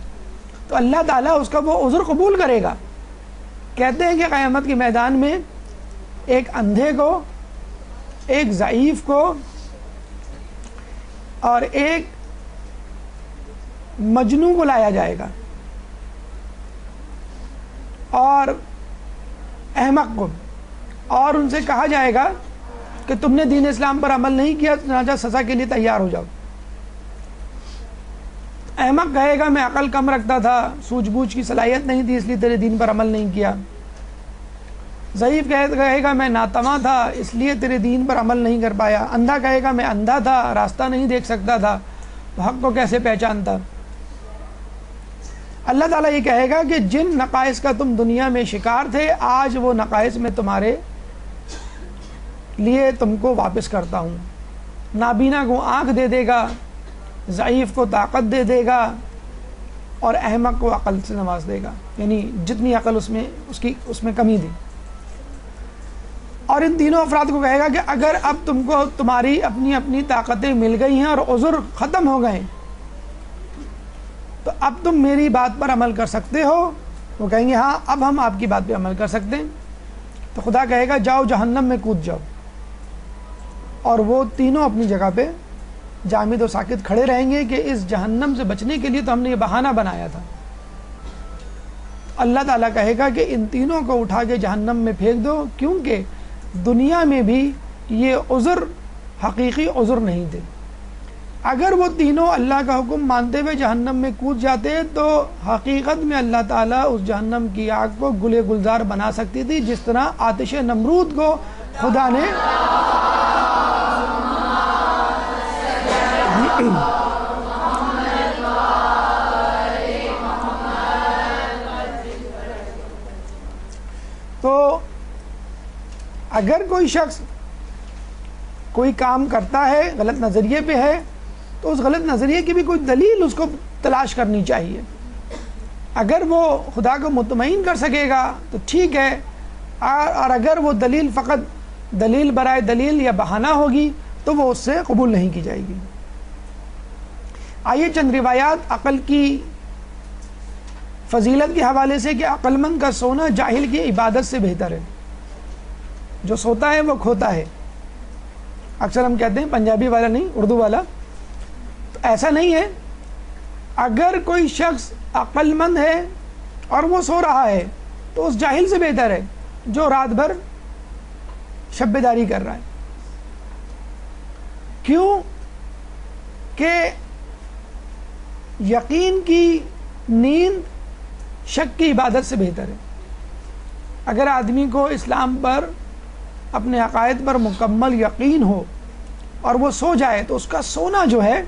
تو اللہ تعالیٰ اس کا وہ عذر قبول کرے گا۔ کہتے ہیں کہ قیامت کے میدان میں ایک اندھے کو، ایک ضعیف کو اور ایک مجنون کو لایا جائے گا، اور احمق کو، اور ان سے کہا جائے گا کہ تم نے دین اسلام پر عمل نہیں کیا، چنانچہ سزا کے لیے تیار ہو جاؤ۔ احمق کہے گا میں عقل کم رکھتا تھا، سوجھ بوجھ کی صلاحیت نہیں تھی، اس لیے تیرے دین پر عمل نہیں کیا۔ ضعیف کہے گا میں ناتواں تھا، اس لیے تیرے دین پر عمل نہیں کر پایا۔ اندھا کہے گا میں اندھا تھا، راستہ نہیں دیکھ سکتا تھا، تو حق کو کیسے پہچانتا۔ اللہ تعالیٰ یہ کہے گا کہ جن نقائص کا تم دنیا میں شکار تھے، آج وہ نقائص میں تمہارے لیے تم کو واپس کرتا ہوں۔ نابینا کو آنکھ دے دے گا، ضعیف کو طاقت دے دے گا، اور احمق کو عقل سے نواز دے گا، یعنی جتنی عقل اس میں کمی تھی۔ اور ان تینوں افراد کو کہے گا کہ اگر اب تم کو تمہاری اپنی اپنی طاقتیں مل گئی ہیں اور عذر ختم ہو گئے تو اب تم میری بات پر عمل کر سکتے ہو۔ وہ کہیں گے ہاں اب ہم آپ کی بات پہ عمل کر سکتے ہیں۔ تو خدا کہے گا جاؤ جہنم میں کود جاؤ، اور وہ تینوں اپنی جگہ پہ جامد و ساکت کھڑے رہیں گے کہ اس جہنم سے بچنے کے لیے تو ہم نے یہ بہانہ بنایا تھا۔ اللہ تعالیٰ کہے گا کہ ان تینوں کو اٹھا کے جہنم میں پھینک دو، کیونکہ دنیا میں بھی یہ عذر حقیقی عذر نہیں تھے۔ اگر وہ تینوں اللہ کا حکم مانتے ہوئے جہنم میں کود جاتے تو حقیقت میں اللہ تعالیٰ اس جہنم کی آگ کو گلے گلزار بنا سکتی تھی، جس طرح آتش نمرود کو خدا نے تو اگر کوئی شخص کوئی کام کرتا ہے غلط نظریے پہ ہے تو اس غلط نظریے کی بھی کوئی دلیل اس کو تلاش کرنی چاہیے۔ اگر وہ خدا کو مطمئن کر سکے گا تو ٹھیک ہے، اور اگر وہ دلیل فقط دلیل برائے دلیل یا بہانہ ہوگی تو وہ اس سے قبول نہیں کی جائے گی۔ آئیے چند روایات عقل کی فضیلت کے حوالے سے کہ عقل مند کا سونا جاہل کی عبادت سے بہتر ہے۔ جو سوتا ہے وہ کھوتا ہے، اکثر ہم کہتے ہیں، پنجابی والا نہیں، اردو والا۔ تو ایسا نہیں ہے، اگر کوئی شخص عقل مند ہے اور وہ سو رہا ہے تو اس جاہل سے بہتر ہے جو رات بھر شب داری کر رہا ہے۔ کیوں کہ یقین کی نیند شک کی عبادت سے بہتر ہے۔ اگر آدمی کو اسلام پر، اپنے عقائد پر مکمل یقین ہو اور وہ سو جائے تو اس کا سونا جو ہے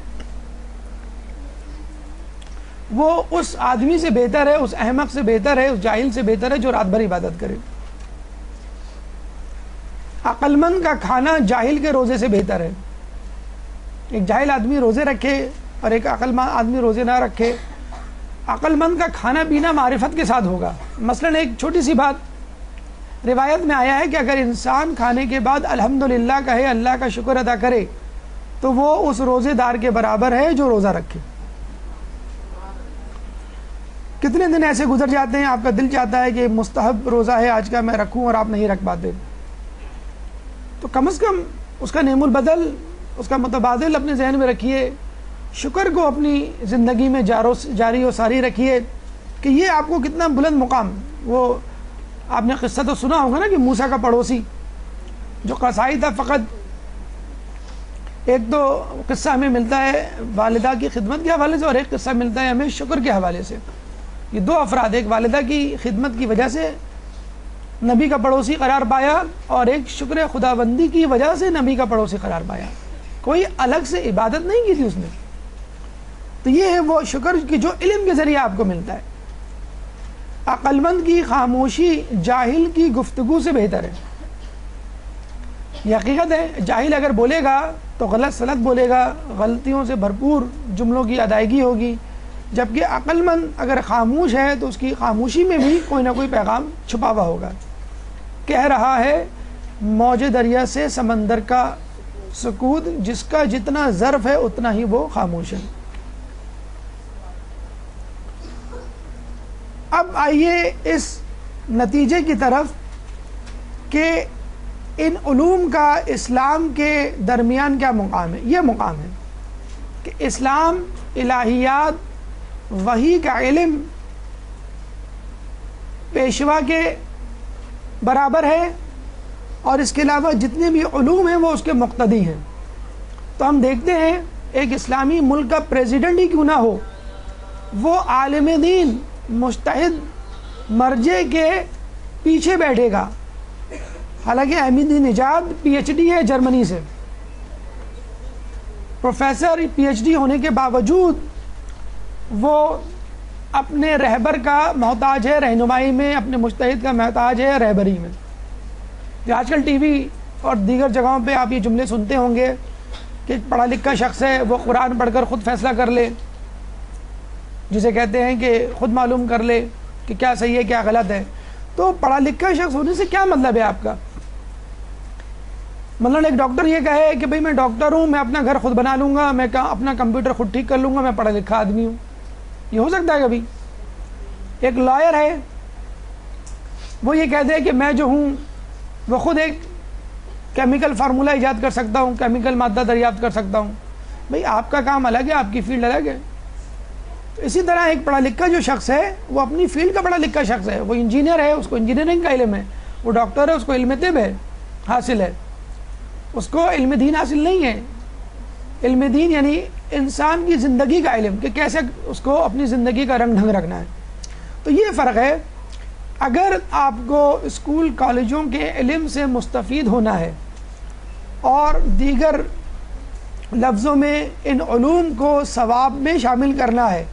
وہ اس آدمی سے بہتر ہے، اس احمق سے بہتر ہے، اس جاہل سے بہتر ہے جو رات بھر عبادت کرے۔ عقل مند کا کھانا جاہل کے روزے سے بہتر ہے۔ ایک جاہل آدمی روزے رکھے اور ایک عقل مند آدمی روزے نہ رکھے، عقل مند کا کھانا پینا معرفت کے ساتھ ہوگا۔ مثلا ایک چھوٹی سی بات روایت میں آیا ہے کہ اگر انسان کھانے کے بعد الحمدللہ کہے، اللہ کا شکر ادا کرے، تو وہ اس روزے دار کے برابر ہے جو روزہ رکھے۔ کتنے دن ایسے گزر جاتے ہیں آپ کا دل چاہتا ہے کہ مستحب روزہ ہے آج کا میں رکھوں اور آپ نہیں رکھ پاتے، تو کم از کم اس کا نعم البدل، اس کا متبادل اپنے ذہن میں رکھیے، شکر کو اپنی زندگی میں جاری و ساری رکھیے کہ یہ آپ کو کتنا بلند مقام۔ وہ آپ نے قصہ تو سنا ہوگا نا کہ موسیٰ کا پڑوسی جو قصائی تھا، فقط ایک تو قصہ ہمیں ملتا ہے والدہ کی خدمت کے حوالے سے اور ایک قصہ ملتا ہے ہمیں شکر کے حوالے سے۔ یہ دو افراد، ایک والدہ کی خدمت کی وجہ سے نبی کا پڑوسی قرار پایا اور ایک شکر خداوندی کی وجہ سے نبی کا پڑوسی قرار پایا، کوئی الگ سے عبادت نہیں کی تھی اس نے۔ تو یہ ہے وہ شکر کہ جو علم کے ذریعے آپ کو ملتا ہے۔ عقل مند کی خاموشی جاہل کی گفتگو سے بہتر ہے۔ یہ حقیقت ہے، جاہل اگر بولے گا تو غلط سلط بولے گا، غلطیوں سے بھرپور جملوں کی ادائیگی ہوگی، جبکہ عقل مند اگر خاموش ہے تو اس کی خاموشی میں بھی کوئی نہ کوئی پیغام چھپا ہوا ہوگا۔ کہہ رہا ہے موج دریا سے سمندر کا سکوت، جس کا جتنا ظرف ہے اتنا ہی وہ خاموش ہے۔ اب آئیے اس نتیجے کی طرف کہ ان علوم کا اسلام کے درمیان کیا مقام ہے۔ یہ مقام ہے کہ اسلام الہیات، وحی کا علم پیشوا کے برابر ہے، اور اس کے علاوہ جتنے بھی علوم ہیں وہ اس کے مقتدی ہیں۔ تو ہم دیکھتے ہیں ایک اسلامی ملک کا پریزیڈنٹ ہی کیوں نہ ہو، وہ عالم دین مجتہد مرجع کے پیچھے بیٹھے گا۔ حالانکہ احمدی نژاد پی ایچ ڈی ہے جرمنی سے، پروفیسر پی ایچ ڈی ہونے کے باوجود وہ اپنے رہبر کا محتاج ہے، رہنمائی میں اپنے مجتہد کا محتاج ہے، رہبری میں۔ آج کل ٹی وی اور دیگر جگہوں پہ آپ یہ جملے سنتے ہوں گے کہ ایک پڑھا لکھا شخص ہے، وہ قرآن پڑھ کر خود فیصلہ کر لے، جسے کہتے ہیں کہ خود معلوم کر لے کہ کیا صحیح ہے کیا غلط ہے۔ تو پڑھا لکھا شخص ہونے سے کیا مطلب ہے آپ کا؟ مطلب ایک ڈاکٹر یہ کہے کہ بھئی میں ڈاکٹر ہوں، میں اپنا گھر خود بنا لوں گا، میں اپنا کمپیوٹر خود ٹھیک کر لوں گا، میں پڑھا لکھا آدمی ہوں، یہ ہو سکتا ہے کبھی؟ ایک لائر ہے، وہ یہ کہتے ہیں کہ میں جو ہوں وہ خود ایک کیمیکل فارمولہ ایجاد کر سکتا ہوں، کیمیکل مادہ دریافت کر سکتا ہوں۔ بھئی آپ کا کام الگ ہے، آپ کی فیلڈ الگ ہے۔ اسی طرح ایک پڑھا لکھا جو شخص ہے وہ اپنی فیلڈ کا پڑھا لکھا شخص ہے، وہ انجینئر ہے، اس کو انجینئرنگ کا علم ہے، وہ ڈاکٹر ہے، اس کو علم طب ہے حاصل ہے، اس کو علم دین حاصل نہیں ہے۔ علم دین یعنی انسان کی زندگی کا علم، کہ کیسے اس کو اپنی زندگی کا رنگ ڈھنگ رکھنا ہے۔ تو یہ فرق ہے۔ اگر آپ کو اسکول کالجوں کے علم سے مستفید ہونا ہے اور دیگر لفظوں میں ان علوم کو ثواب میں شامل کرنا ہے،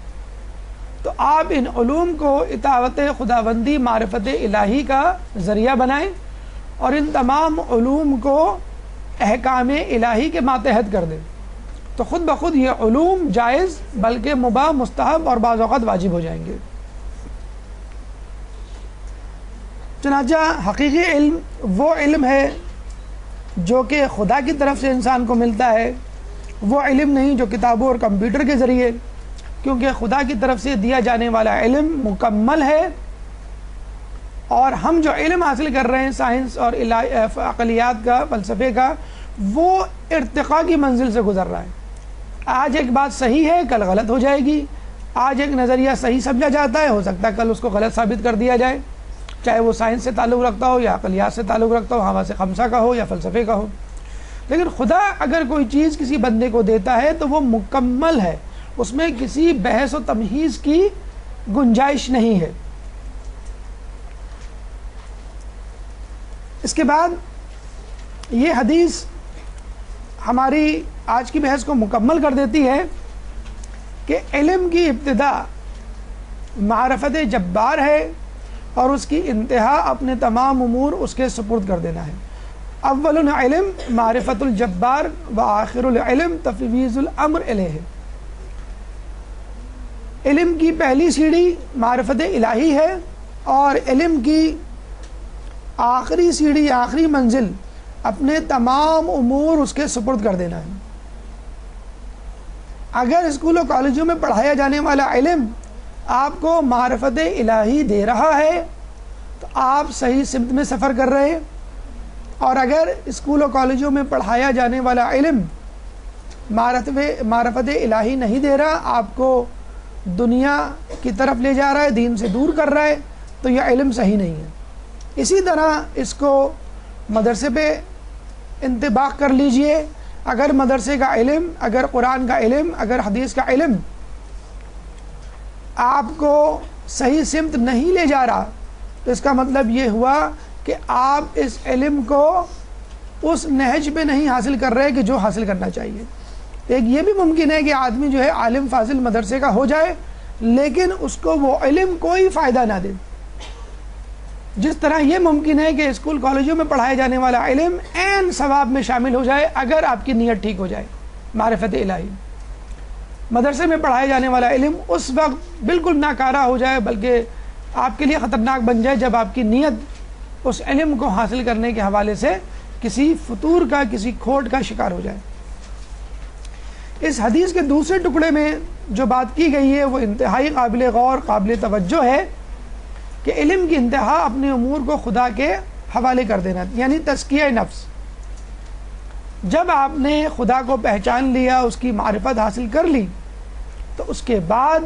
تو آپ ان علوم کو اطاعت خداوندی معرفت الہی کا ذریعہ بنائیں اور ان تمام علوم کو احکام الہی کے ماتحت کر دیں، تو خود بخود یہ علوم جائز بلکہ مباح، مستحب اور بعض اوقات واجب ہو جائیں گے۔ چنانچہ حقیقی علم وہ علم ہے جو کہ خدا کی طرف سے انسان کو ملتا ہے، وہ علم نہیں جو کتابوں اور کمپیوٹر کے ذریعے، کیونکہ خدا کی طرف سے دیا جانے والا علم مکمل ہے، اور ہم جو علم حاصل کر رہے ہیں سائنس اور عقلیات کا، فلسفے کا، وہ ارتقاء کی منزل سے گزر رہا ہے۔ آج ایک بات صحیح ہے، کل غلط ہو جائے گی۔ آج ایک نظریہ صحیح سمجھا جاتا ہے، ہو سکتا ہے کل اس کو غلط ثابت کر دیا جائے، چاہے وہ سائنس سے تعلق رکھتا ہو یا عقلیات سے تعلق رکھتا ہو، حواس خمسہ کا ہو یا فلسفے کا ہو۔ لیکن خدا اگر کوئی چیز کسی بندے کو دیتا ہے تو وہ مکمل ہے، اس میں کسی بحث و تمہیز کی گنجائش نہیں ہے۔ اس کے بعد یہ حدیث ہماری آج کی بحث کو مکمل کر دیتی ہے کہ علم کی ابتدا معرفت جبار ہے اور اس کی انتہا اپنے تمام امور اس کے سپرد کر دینا ہے۔ اول العلم معرفت الجبار و آخر العلم تفویض الامر الیہ۔ علم کی پہلی سیڑھی معرفت الہی ہے اور علم کی آخری سیڑھی، آخری منزل اپنے تمام امور اس کے سپرد کر دینا ہے۔ اگر اسکول و کالجوں میں پڑھایا جانے والا علم آپ کو معرفت الہی دے رہا ہے تو آپ صحیح سمت میں سفر کر رہے ہیں، اور اگر اسکول و کالجوں میں پڑھایا جانے والا علم معرفت الہی نہیں دے رہا، آپ کو دنیا کی طرف لے جا رہا ہے، دین سے دور کر رہا ہے، تو یہ علم صحیح نہیں ہے۔ اسی طرح اس کو مدرسے پہ انطباق کر لیجئے۔ اگر مدرسے کا علم، اگر قرآن کا علم، اگر حدیث کا علم آپ کو صحیح سمت نہیں لے جا رہا تو اس کا مطلب یہ ہوا کہ آپ اس علم کو اس نہج پہ نہیں حاصل کر رہے کہ جو حاصل کرنا چاہیے۔ ایک یہ بھی ممکن ہے کہ آدمی جو ہے عالم فاضل مدرسے کا ہو جائے لیکن اس کو وہ علم کوئی فائدہ نہ دے، جس طرح یہ ممکن ہے کہ اسکول کالجوں میں پڑھایا جانے والا علم عین ثواب میں شامل ہو جائے اگر آپ کی نیت ٹھیک ہو جائے معرفت الہی۔ مدرسے میں پڑھایا جانے والا علم اس وقت بالکل ناکارہ ہو جائے بلکہ آپ کے لیے خطرناک بن جائے جب آپ کی نیت اس علم کو حاصل کرنے کے حوالے سے کسی فطور کا، کسی کھوٹ کا شکار ہو جائے۔ اس حدیث کے دوسرے ٹکڑے میں جو بات کی گئی ہے وہ انتہائی قابل غور، قابل توجہ ہے کہ علم کی انتہا اپنے امور کو خدا کے حوالے کر دینا، یعنی تزکیہ نفس۔ جب آپ نے خدا کو پہچان لیا، اس کی معرفت حاصل کر لی، تو اس کے بعد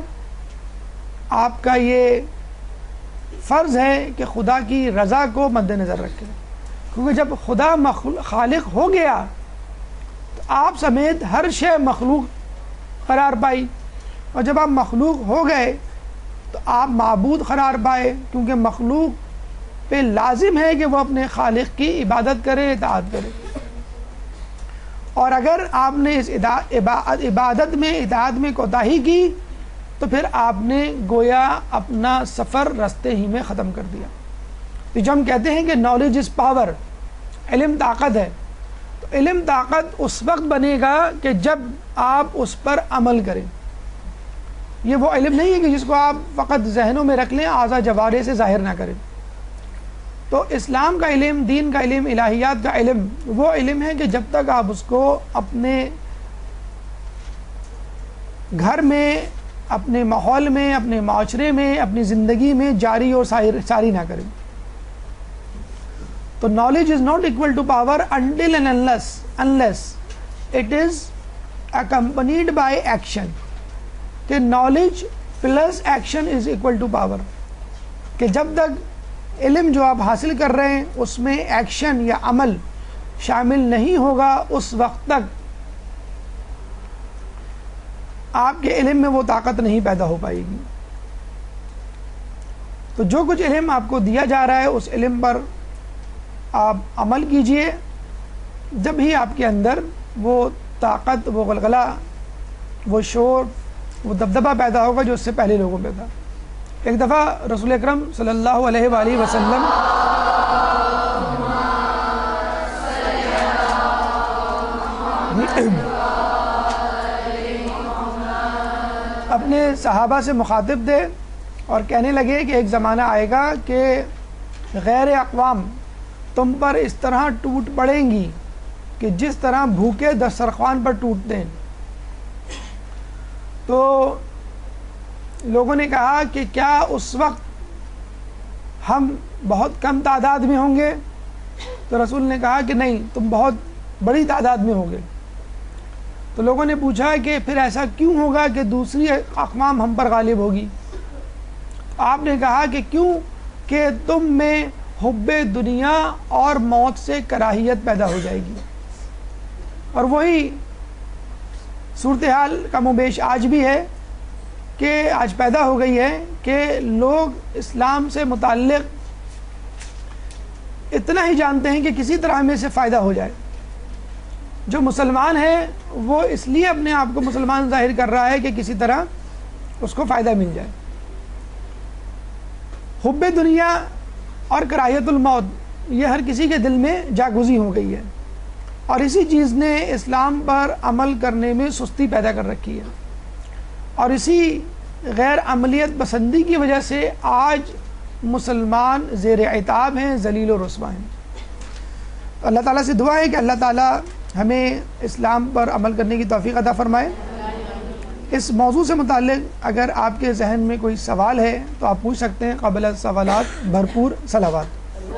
آپ کا یہ فرض ہے کہ خدا کی رضا کو مد نظر رکھیں، کیونکہ جب خدا خالق ہو گیا تو آپ سمیت ہر شے مخلوق قرار پائی، اور جب آپ مخلوق ہو گئے تو آپ معبود قرار پائے، کیونکہ مخلوق پہ لازم ہے کہ وہ اپنے خالق کی عبادت کرے، اطاعت کرے۔ اور اگر آپ نے اس عبادت میں، اطاعت میں کوتاہی کی تو پھر آپ نے گویا اپنا سفر رستے ہی میں ختم کر دیا۔ تو جو ہم کہتے ہیں کہ نالج از پاور، علم طاقت ہے، تو علم طاقت اس وقت بنے گا کہ جب آپ اس پر عمل کریں۔ یہ وہ علم نہیں ہے کہ جس کو آپ فقط ذہنوں میں رکھ لیں، اعضاء جوارح سے ظاہر نہ کریں۔ تو اسلام کا علم، دین کا علم، الہیات کا علم وہ علم ہے کہ جب تک آپ اس کو اپنے گھر میں، اپنے ماحول میں، اپنے معاشرے میں، اپنی زندگی میں جاری اور ساری نہ کریں۔ تو knowledge is not equal to power until and unless it is accompanied by action. کہ knowledge plus action is equal to power، کہ جب تک علم جو آپ حاصل کر رہے ہیں اس میں ایکشن یا عمل شامل نہیں ہوگا اس وقت تک آپ کے علم میں وہ طاقت نہیں پیدا ہو پائے گی۔ تو جو کچھ علم آپ کو دیا جا رہا ہے اس علم پر آپ عمل کیجئے، جب ہی آپ کے اندر وہ طاقت، وہ غلغلہ، وہ شور، وہ دبدبہ پیدا ہوگا جو اس سے پہلے لوگوں پہ تھا۔ ایک دفعہ رسول اکرم صلی اللہ علیہ وآلہ وسلم اپنے صحابہ سے مخاطب تھے اور کہنے لگے کہ ایک زمانہ آئے گا کہ غیر اقوام تم پر اس طرح ٹوٹ پڑیں گی کہ جس طرح بھوکے دسترخوان پر ٹوٹتے ہیں۔ تو لوگوں نے کہا کہ کیا اس وقت ہم بہت کم تعداد میں ہوں گے؟ تو رسول نے کہا کہ نہیں، تم بہت بڑی تعداد میں ہوگے۔ تو لوگوں نے پوچھا کہ پھر ایسا کیوں ہوگا کہ دوسری اقوام ہم پر غالب ہوگی؟ آپ نے کہا کہ کیوں کہ تم میں حب دنیا اور موت سے کراہیت پیدا ہو جائے گی۔ اور وہی صورتحال کم و بیش آج بھی ہے کہ آج پیدا ہو گئی ہے کہ لوگ اسلام سے متعلق اتنا ہی جانتے ہیں کہ کسی طرح ہمیں سے فائدہ ہو جائے. جو مسلمان ہے وہ اس لیے اپنے آپ کو مسلمان ظاہر کر رہا ہے کہ کسی طرح اس کو فائدہ مل جائے. حب دنیا اور کراہیت الموت یہ ہر کسی کے دل میں جاگزی ہو گئی ہے، اور اسی چیز نے اسلام پر عمل کرنے میں سستی پیدا کر رکھی ہے، اور اسی غیر عملیت پسندی کی وجہ سے آج مسلمان زیر عتاب ہیں، ذلیل و رسوا ہیں. اللہ تعالیٰ سے دعا ہے کہ اللہ تعالیٰ ہمیں اسلام پر عمل کرنے کی توفیق عطا فرمائے. اس موضوع سے متعلق اگر آپ کے ذہن میں کوئی سوال ہے تو آپ پوچھ سکتے ہیں. قبل سوالات بھرپور صلوات.